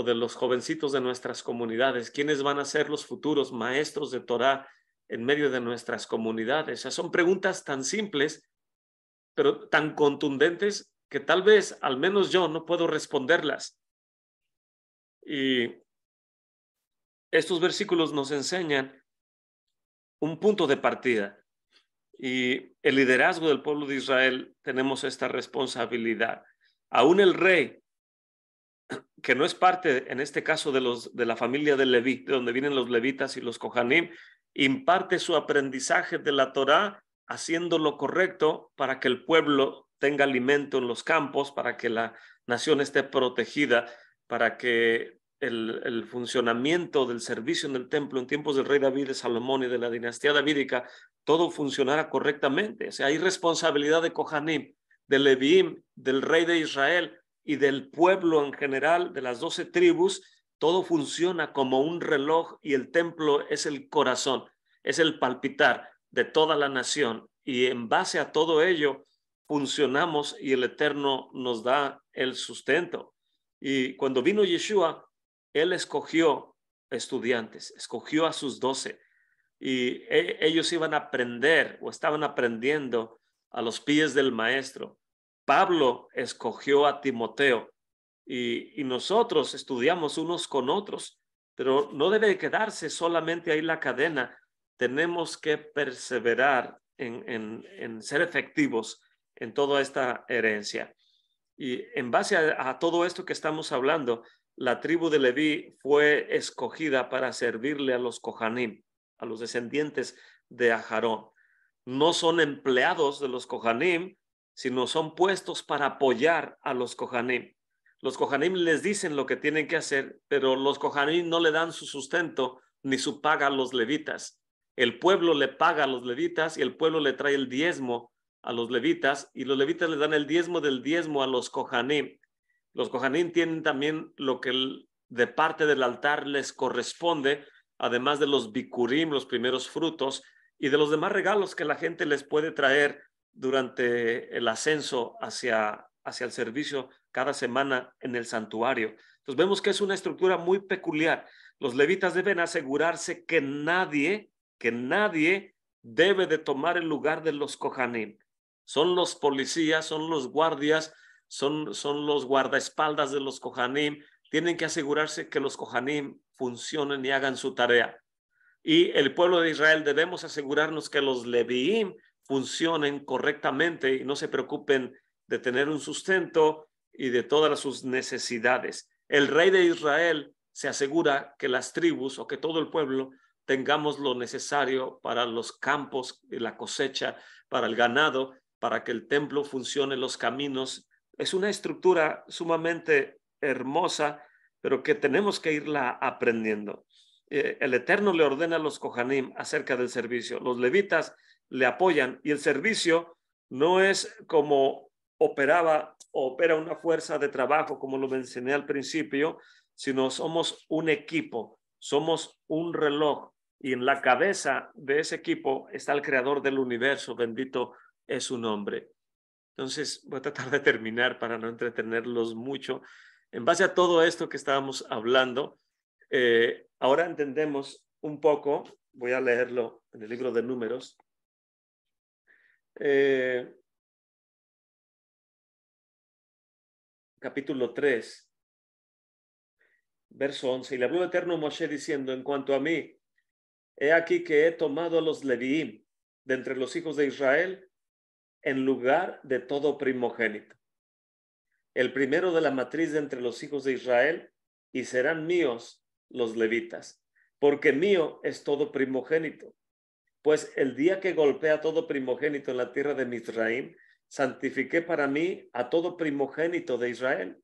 S1: de los jovencitos de nuestras comunidades, quiénes van a ser los futuros maestros de Torah en medio de nuestras comunidades. O sea, son preguntas tan simples, pero tan contundentes que tal vez, al menos yo, no puedo responderlas. Y estos versículos nos enseñan un punto de partida. Y el liderazgo del pueblo de Israel tenemos esta responsabilidad. Aún el rey, que no es parte, en este caso, de la familia de Leví, de donde vienen los levitas y los Kohanim, imparte su aprendizaje de la Torá haciendo lo correcto para que el pueblo tenga alimento en los campos, para que la nación esté protegida, para que el funcionamiento del servicio en el templo en tiempos del rey David, de Salomón y de la dinastía davídica, todo funcionara correctamente. O sea, hay responsabilidad de Kohanim, de Levíim, del rey de Israel y del pueblo en general, de las 12 tribus. Todo funciona como un reloj y el templo es el corazón, es el palpitar de toda la nación. Y en base a todo ello, funcionamos y el Eterno nos da el sustento. Y cuando vino Yeshua, él escogió estudiantes, escogió a sus 12 y ellos iban a aprender o estaban aprendiendo a los pies del maestro. Pablo escogió a Timoteo y nosotros estudiamos unos con otros, pero no debe quedarse solamente ahí la cadena. Tenemos que perseverar en ser efectivos en toda esta herencia. Y en base a todo esto que estamos hablando, la tribu de Leví fue escogida para servirle a los Kohanim, a los descendientes de Aharón. No son empleados de los Kohanim, sino son puestos para apoyar a los Kohanim. Los Kohanim les dicen lo que tienen que hacer, pero los Kohanim no le dan su sustento ni su paga a los levitas. El pueblo le paga a los levitas y el pueblo le trae el diezmo a los levitas y los levitas le dan el diezmo del diezmo a los Kohanim. Los Kohanim tienen también lo que de parte del altar les corresponde, además de los bikurim, los primeros frutos, y de los demás regalos que la gente les puede traer durante el ascenso hacia el servicio cada semana en el santuario. Entonces vemos que es una estructura muy peculiar. Los levitas deben asegurarse que nadie debe de tomar el lugar de los Kohanim. Son los policías, son los guardias, son los guardaespaldas de los Kohanim. Tienen que asegurarse que los Kohanim funcionen y hagan su tarea. Y el pueblo de Israel debemos asegurarnos que los Leviim funcionen correctamente y no se preocupen de tener un sustento y de todas sus necesidades. El rey de Israel se asegura que las tribus o que todo el pueblo tengamos lo necesario para los campos y la cosecha, para el ganado, para que el templo funcione, los caminos. Es una estructura sumamente hermosa, pero que tenemos que irla aprendiendo. El Eterno le ordena a los Kohanim acerca del servicio. Los levitas le apoyan y el servicio no es como opera una fuerza de trabajo, como lo mencioné al principio, sino somos un equipo, somos un reloj y en la cabeza de ese equipo está el creador del universo, bendito es su nombre. Entonces voy a tratar de terminar para no entretenerlos mucho. En base a todo esto que estábamos hablando, ahora entendemos un poco, voy a leerlo en el libro de Números, capítulo 3, verso 11. Y le habló el Eterno a Moshe diciendo, en cuanto a mí, he aquí que he tomado a los Leviim de entre los hijos de Israel en lugar de todo primogénito, el primero de la matriz de entre los hijos de Israel, y serán míos los levitas, porque mío es todo primogénito. Pues el día que golpeé a todo primogénito en la tierra de Mizraim, santifiqué para mí a todo primogénito de Israel.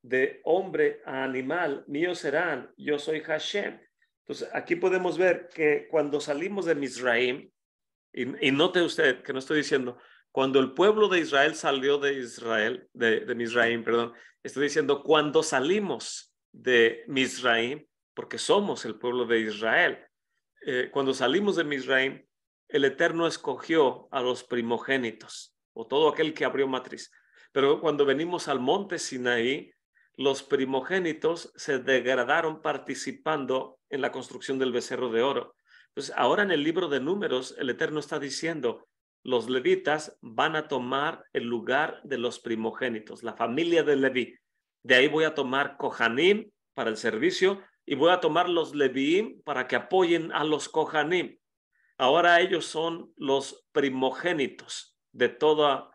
S1: De hombre a animal, míos serán, yo soy Hashem. Entonces, aquí podemos ver que cuando salimos de Mizraim, y note usted que no estoy diciendo, cuando el pueblo de Israel salió de Israel, de Mizraim, perdón, estoy diciendo cuando salimos de Mizraim, porque somos el pueblo de Israel. Cuando salimos de Mizraim, el Eterno escogió a los primogénitos, o todo aquel que abrió matriz. Pero cuando venimos al monte Sinaí, los primogénitos se degradaron participando en la construcción del becerro de oro. Entonces, ahora en el libro de Números, el Eterno está diciendo, los levitas van a tomar el lugar de los primogénitos, la familia de Leví. De ahí voy a tomar Kohanim para el servicio y voy a tomar los Leviim para que apoyen a los Kohanim. Ahora ellos son los primogénitos de toda,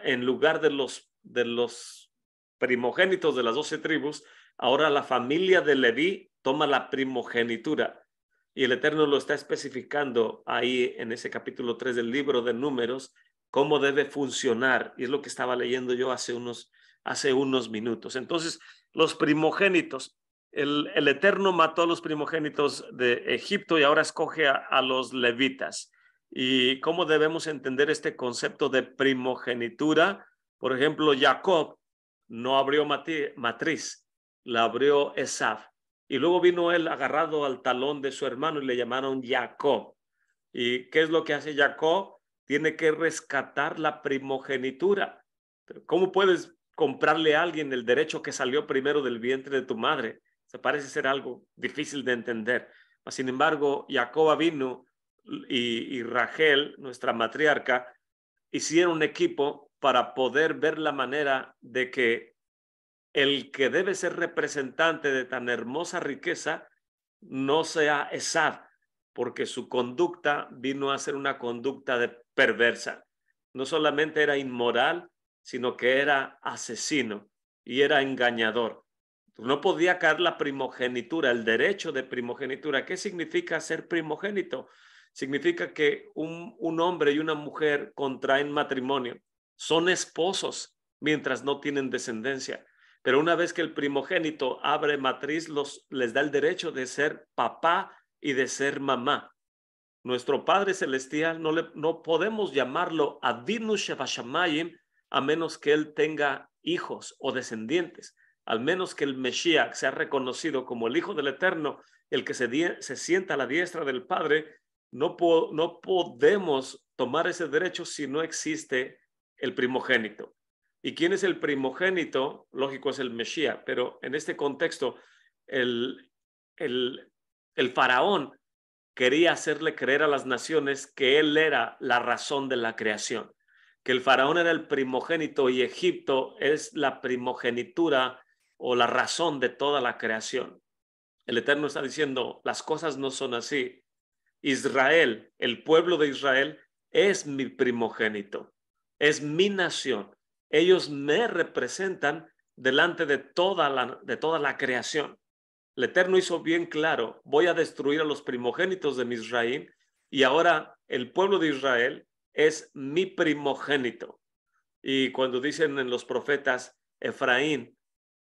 S1: en lugar de los primogénitos de las 12 tribus, ahora la familia de Leví toma la primogenitura. Y el Eterno lo está especificando ahí en ese capítulo 3 del libro de Números, cómo debe funcionar. Y es lo que estaba leyendo yo hace unos minutos. Entonces, los primogénitos, el Eterno mató a los primogénitos de Egipto y ahora escoge a los levitas. ¿Y cómo debemos entender este concepto de primogenitura? Por ejemplo, Jacob no abrió matriz, la abrió Esaf. Y luego vino él agarrado al talón de su hermano y le llamaron Jacob. ¿Y qué es lo que hace Jacob? Tiene que rescatar la primogenitura. ¿Cómo puedes comprarle a alguien el derecho que salió primero del vientre de tu madre? Se parece ser algo difícil de entender. Sin embargo, Jacob vino y Rachel, nuestra matriarca, hicieron un equipo para poder ver la manera de que el que debe ser representante de tan hermosa riqueza no sea Esaf, porque su conducta vino a ser una conducta perversa. No solamente era inmoral, sino que era asesino y era engañador. No podía caer la primogenitura, el derecho de primogenitura. ¿Qué significa ser primogénito? Significa que un hombre y una mujer contraen matrimonio, son esposos mientras no tienen descendencia. Pero una vez que el primogénito abre matriz, les da el derecho de ser papá y de ser mamá. Nuestro Padre Celestial no podemos llamarlo Avinu Shebashamayim a menos que él tenga hijos o descendientes, al menos que el Mesías sea reconocido como el Hijo del Eterno, el que se sienta a la diestra del Padre. No podemos tomar ese derecho si no existe el primogénito. ¿Y quién es el primogénito? Lógico, es el Mesías, pero en este contexto, el faraón quería hacerle creer a las naciones que él era la razón de la creación, que el faraón era el primogénito y Egipto es la primogenitura o la razón de toda la creación. El Eterno está diciendo, las cosas no son así. Israel, el pueblo de Israel, es mi primogénito, es mi nación. Ellos me representan delante de toda la creación. El Eterno hizo bien claro, voy a destruir a los primogénitos de Misraim y ahora el pueblo de Israel es mi primogénito. Y cuando dicen en los profetas, Efraín,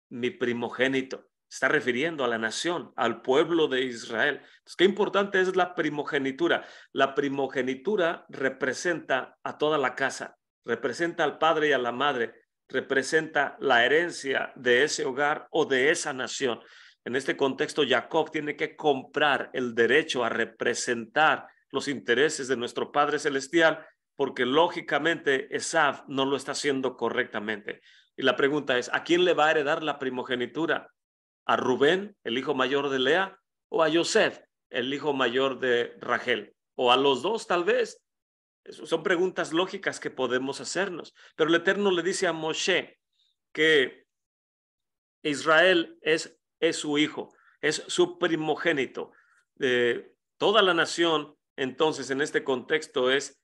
S1: mi primogénito, está refiriendo a la nación, al pueblo de Israel. Entonces, qué importante es la primogenitura. La primogenitura representa a toda la casa, representa al padre y a la madre, representa la herencia de ese hogar o de esa nación. En este contexto, Jacob tiene que comprar el derecho a representar los intereses de nuestro Padre Celestial, porque lógicamente Esav no lo está haciendo correctamente. Y la pregunta es, ¿a quién le va a heredar la primogenitura? ¿A Rubén, el hijo mayor de Lea, o a Yosef, el hijo mayor de Rachel? ¿O a los dos tal vez? Son preguntas lógicas que podemos hacernos. Pero el Eterno le dice a Moshe que Israel es su hijo, es su primogénito. Toda la nación, entonces, en este contexto es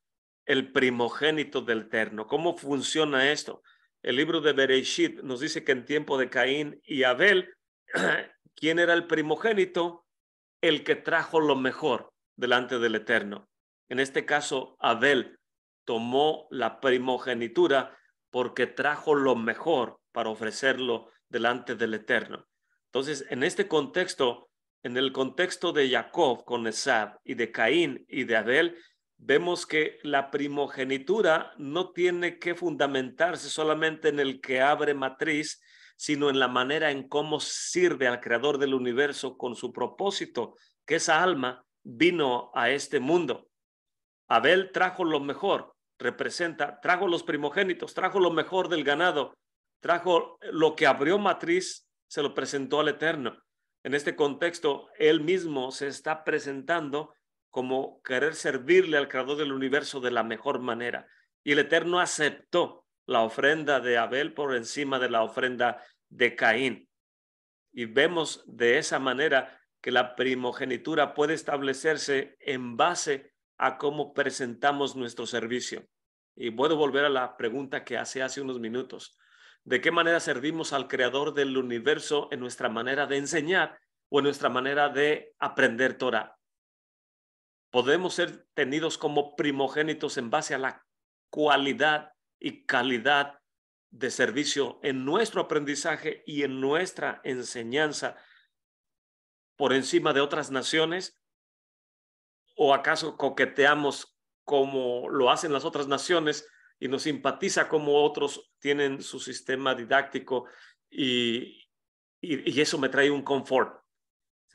S1: el primogénito del Eterno. ¿Cómo funciona esto? El libro de Bereshit nos dice que en tiempo de Caín y Abel, ¿quién era el primogénito? El que trajo lo mejor delante del Eterno. En este caso, Abel tomó la primogenitura porque trajo lo mejor para ofrecerlo delante del Eterno. Entonces, en este contexto, en el contexto de Jacob con Esav y de Caín y de Abel, vemos que la primogenitura no tiene que fundamentarse solamente en el que abre matriz, sino en la manera en cómo sirve al creador del universo con su propósito, que esa alma vino a este mundo. Abel trajo lo mejor, trajo los primogénitos, trajo lo mejor del ganado, trajo lo que abrió matriz, se lo presentó al Eterno. En este contexto, él mismo se está presentando como querer servirle al creador del universo de la mejor manera. Y el Eterno aceptó la ofrenda de Abel por encima de la ofrenda de Caín. Y vemos de esa manera que la primogenitura puede establecerse en base a cómo presentamos nuestro servicio. Y puedo volver a la pregunta que hace unos minutos. ¿De qué manera servimos al creador del universo en nuestra manera de enseñar o en nuestra manera de aprender Torah? Podemos ser tenidos como primogénitos en base a la cualidad y calidad de servicio en nuestro aprendizaje y en nuestra enseñanza por encima de otras naciones, o acaso coqueteamos como lo hacen las otras naciones y nos simpatiza como otros tienen su sistema didáctico y eso me trae un confort.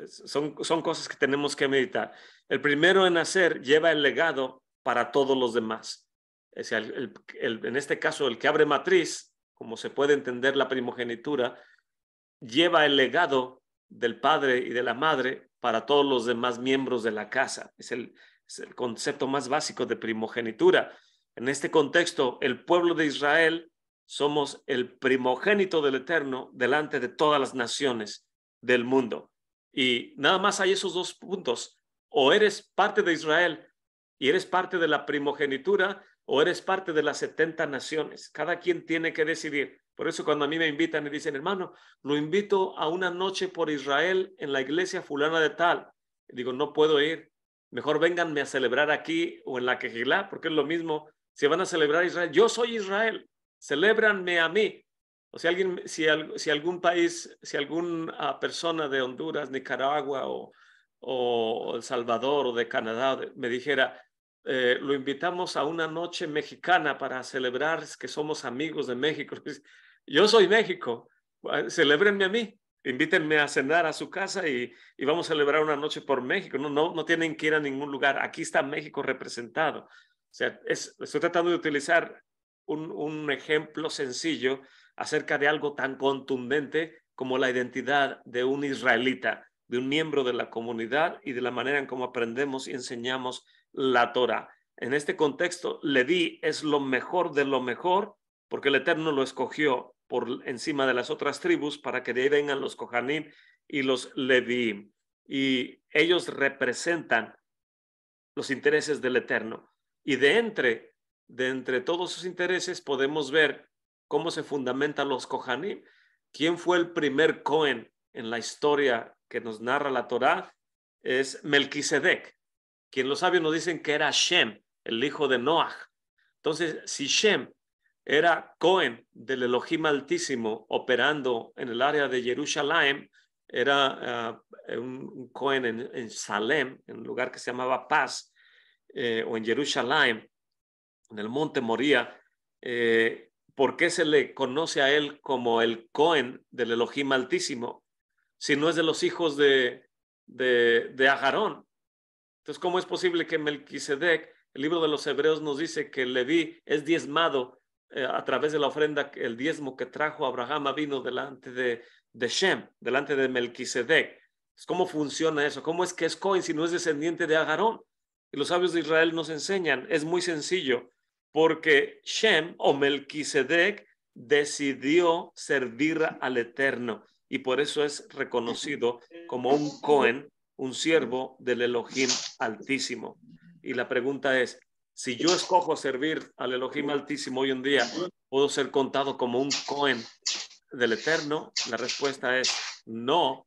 S1: Son cosas que tenemos que meditar. El primero en hacer lleva el legado para todos los demás. O sea, en este caso, el que abre matriz, como se puede entender la primogenitura, lleva el legado del padre y de la madre para todos los demás miembros de la casa. Es el concepto más básico de primogenitura. En este contexto, el pueblo de Israel somos el primogénito del Eterno delante de todas las naciones del mundo. Y nada más hay esos dos puntos. O eres parte de Israel y eres parte de la primogenitura, o eres parte de las 70 naciones. Cada quien tiene que decidir. Por eso cuando a mí me invitan y dicen, hermano, lo invito a una noche por Israel en la iglesia fulana de tal. Digo, no puedo ir. Mejor vénganme a celebrar aquí o en la Quejilá, porque es lo mismo. Si van a celebrar Israel, yo soy Israel. Celébranme a mí. O si algún país, si alguna persona de Honduras, Nicaragua o El Salvador o de Canadá me dijera, lo invitamos a una noche mexicana para celebrar que somos amigos de México. Yo soy México, celébrenme a mí, invítenme a cenar a su casa y vamos a celebrar una noche por México. No tienen que ir a ningún lugar. Aquí está México representado. O sea, estoy tratando de utilizar un ejemplo sencillo acerca de algo tan contundente como la identidad de un israelita, de un miembro de la comunidad y de la manera en cómo aprendemos y enseñamos la Torah. En este contexto, Leví es lo mejor de lo mejor porque el Eterno lo escogió por encima de las otras tribus para que de ahí vengan los Kohanim y los Leví. Y ellos representan los intereses del Eterno. Y de entre todos sus intereses podemos ver cómo se fundamentan los Kohanim. ¿Quién fue el primer Cohen en la historia que nos narra la Torá? Es Melquisedec, quien los sabios nos dicen que era Shem, el hijo de Noach. Entonces, si Shem era Cohen del Elohim Altísimo operando en el área de Jerusalén, era un Cohen en Salem, en un lugar que se llamaba Paz, o en Jerusalén, en el monte Moría. ¿Por qué se le conoce a él como el Cohen del Elohim Altísimo si no es de los hijos de Aharón? Entonces, ¿cómo es posible que Melquisedec, el libro de los Hebreos nos dice que Leví es diezmado a través de la ofrenda, el diezmo que trajo Abraham vino delante de Shem, delante de Melquisedec? ¿Cómo funciona eso? ¿Cómo es que es Cohen si no es descendiente de Aharón? Y los sabios de Israel nos enseñan, es muy sencillo, porque Shem o Melquisedec decidió servir al Eterno y por eso es reconocido como un Cohen, un siervo del Elohim Altísimo. Y la pregunta es, si yo escojo servir al Elohim Altísimo hoy en día, ¿puedo ser contado como un Cohen del Eterno? La respuesta es no,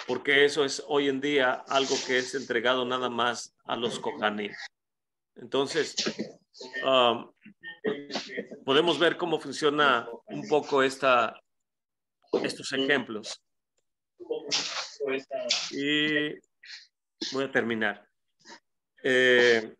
S1: porque eso es hoy en día algo que es entregado nada más a los Kohanim. Entonces, podemos ver cómo funciona un poco estos ejemplos. Y voy a terminar. El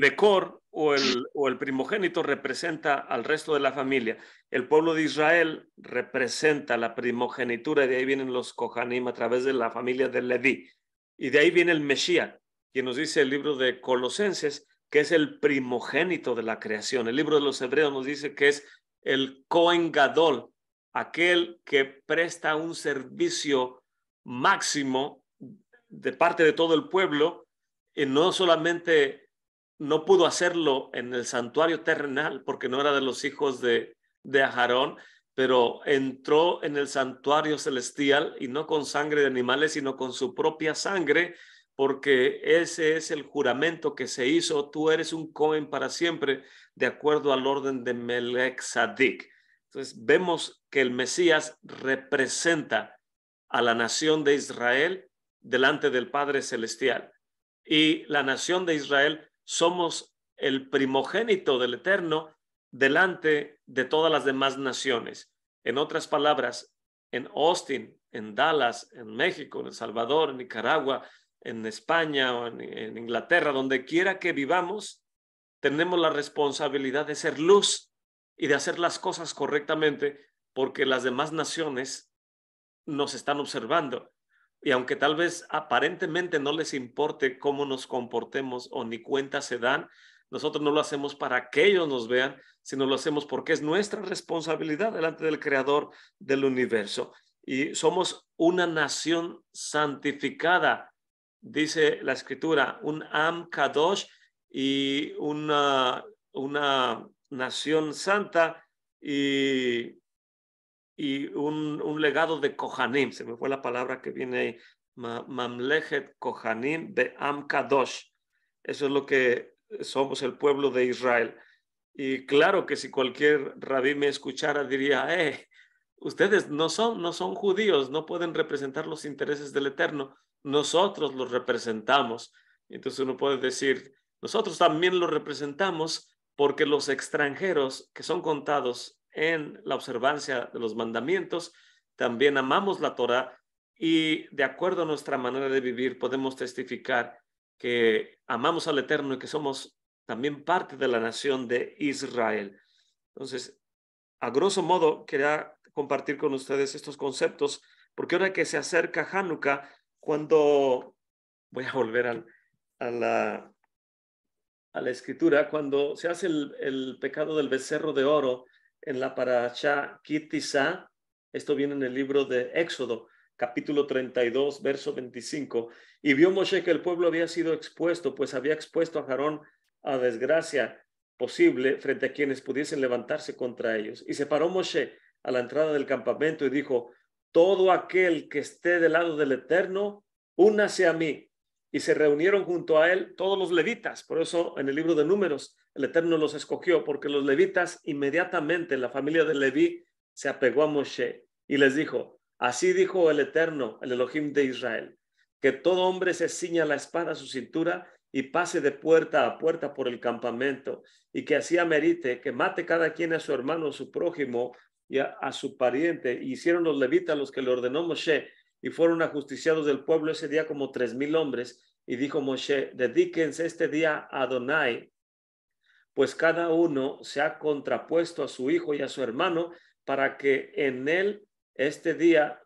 S1: Becor o el primogénito representa al resto de la familia. El pueblo de Israel representa la primogenitura, de ahí vienen los Kohanim a través de la familia de Leví. Y de ahí viene el Mesías, quien nos dice el libro de Colosenses, que es el primogénito de la creación. El libro de los Hebreos nos dice que es el Cohen Gadol, aquel que presta un servicio máximo de parte de todo el pueblo, y no solamente no pudo hacerlo en el santuario terrenal porque no era de los hijos de Aarón, pero entró en el santuario celestial y no con sangre de animales, sino con su propia sangre, porque ese es el juramento que se hizo. Tú eres un Cohen para siempre, de acuerdo al orden de Melech Tzadik. Entonces vemos que el Mesías representa a la nación de Israel delante del Padre Celestial. Y la nación de Israel somos el primogénito del Eterno delante de todas las demás naciones. En otras palabras, en Austin, en Dallas, en México, en El Salvador, en Nicaragua, en España o en Inglaterra, donde quiera que vivamos, tenemos la responsabilidad de ser luz y de hacer las cosas correctamente, porque las demás naciones nos están observando. Y aunque tal vez aparentemente no les importe cómo nos comportemos o ni cuenta se dan, nosotros no lo hacemos para que ellos nos vean, sino lo hacemos porque es nuestra responsabilidad delante del Creador del universo. Y somos una nación santificada, dice la Escritura, un Am Kadosh y una nación santa y un legado de Kohanim. Se me fue la palabra que viene ahí. Mamlechet Kohanim Be'am Kadosh. Eso es lo que somos, el pueblo de Israel. Y claro que si cualquier rabí me escuchara diría, ustedes no son judíos, no pueden representar los intereses del Eterno. Nosotros los representamos. Entonces uno puede decir, nosotros también los representamos, porque los extranjeros que son contados en la observancia de los mandamientos, también amamos la Torá y de acuerdo a nuestra manera de vivir podemos testificar que amamos al Eterno y que somos también parte de la nación de Israel. Entonces, a grosso modo, quería compartir con ustedes estos conceptos, porque ahora que se acerca Hanukkah, cuando voy a volver a la escritura, cuando se hace el pecado del becerro de oro en la parashá Kitisa, esto viene en el libro de Éxodo, capítulo 32, verso 25, y vio Moshe que el pueblo había sido expuesto, pues había expuesto a Aarón a desgracia posible frente a quienes pudiesen levantarse contra ellos. Y se paró Moshe a la entrada del campamento y dijo, todo aquel que esté del lado del Eterno, únase a mí. Y se reunieron junto a él todos los levitas. Por eso en el libro de Números el Eterno los escogió, porque los levitas inmediatamente, la familia de Leví, se apegó a Moshe y les dijo, así dijo el Eterno, el Elohim de Israel, que todo hombre se ciña la espada a su cintura y pase de puerta a puerta por el campamento, y que así amerite que mate cada quien a su hermano, a su prójimo y a su pariente. Y hicieron los levitas los que le ordenó Moshe, y fueron ajusticiados del pueblo ese día como 3,000 hombres. Y dijo Moshe, dedíquense este día a Adonai, pues cada uno se ha contrapuesto a su hijo y a su hermano para que en él este día,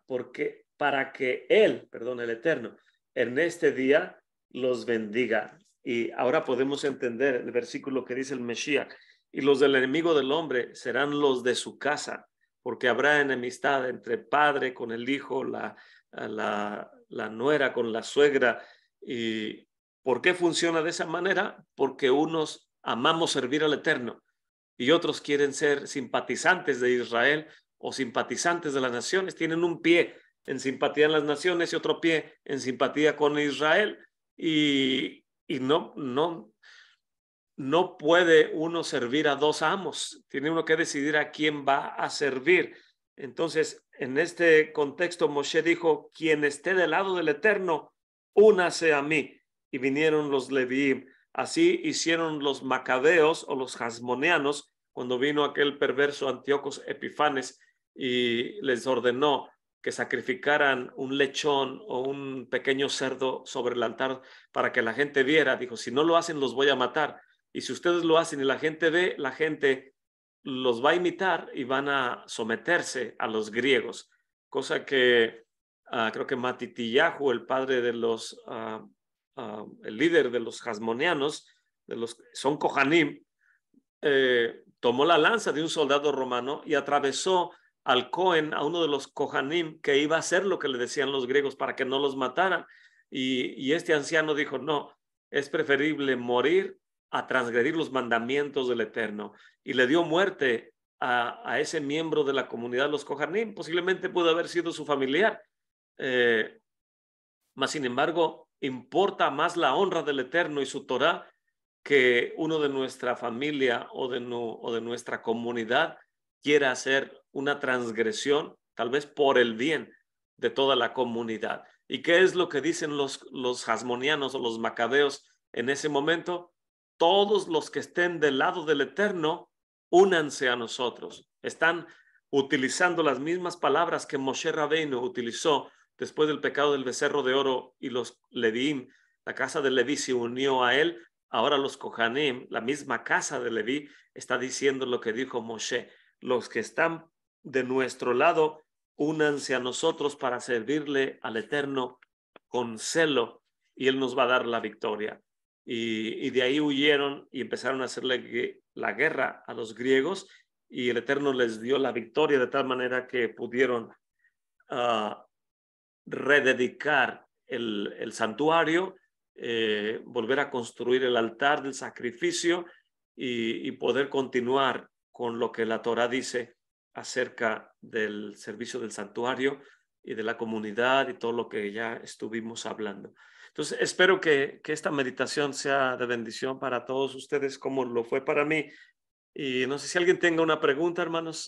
S1: para que él, perdón, el Eterno, en este día los bendiga. Y ahora podemos entender el versículo que dice el Mesías, y los del enemigo del hombre serán los de su casa, porque habrá enemistad entre padre con el hijo, la nuera con la suegra. ¿Y por qué funciona de esa manera? Porque unos amamos servir al Eterno y otros quieren ser simpatizantes de Israel o simpatizantes de las naciones. Tienen un pie en simpatía en las naciones y otro pie en simpatía con Israel. Y no puede uno servir a dos amos. Tiene uno que decidir a quién va a servir. Entonces, en este contexto, Moshe dijo, quien esté del lado del Eterno, únase a mí. Y vinieron los Levíim. Así hicieron los macabeos o los hasmoneanos cuando vino aquel perverso Antíoco Epifanes y les ordenó que sacrificaran un lechón o un pequeño cerdo sobre el altar para que la gente viera. Dijo, si no lo hacen, los voy a matar. Y si ustedes lo hacen y la gente ve, la gente los va a imitar y van a someterse a los griegos. Cosa que creo que Matitillahu, el padre de el líder de los hasmoneanos, son Kohanim, tomó la lanza de un soldado romano y atravesó al Cohen, a uno de los Kohanim, que iba a hacer lo que le decían los griegos para que no los mataran. Y este anciano dijo, no, es preferible morir a transgredir los mandamientos del Eterno. Y le dio muerte a ese miembro de la comunidad de los Kohanim. Posiblemente pudo haber sido su familiar. Mas, sin embargo, importa más la honra del Eterno y su Torah que uno de nuestra familia o de nuestra comunidad quiera hacer una transgresión, tal vez por el bien de toda la comunidad. ¿Y qué es lo que dicen los hasmonianos o los macabeos en ese momento? Todos los que estén del lado del Eterno, únanse a nosotros. Están utilizando las mismas palabras que Moshe Rabbeinu utilizó después del pecado del becerro de oro y los Levíim, la casa de Leví se unió a él. Ahora los Kohanim, la misma casa de Leví, está diciendo lo que dijo Moshe. Los que están de nuestro lado, únanse a nosotros para servirle al Eterno con celo y Él nos va a dar la victoria. Y de ahí huyeron y empezaron a hacerle la guerra a los griegos y el Eterno les dio la victoria de tal manera que pudieron rededicar el santuario, volver a construir el altar del sacrificio y poder continuar con lo que la Torá dice acerca del servicio del santuario y de la comunidad y todo lo que ya estuvimos hablando. Entonces, espero que esta meditación sea de bendición para todos ustedes como lo fue para mí. Y no sé si alguien tenga una pregunta, hermanos.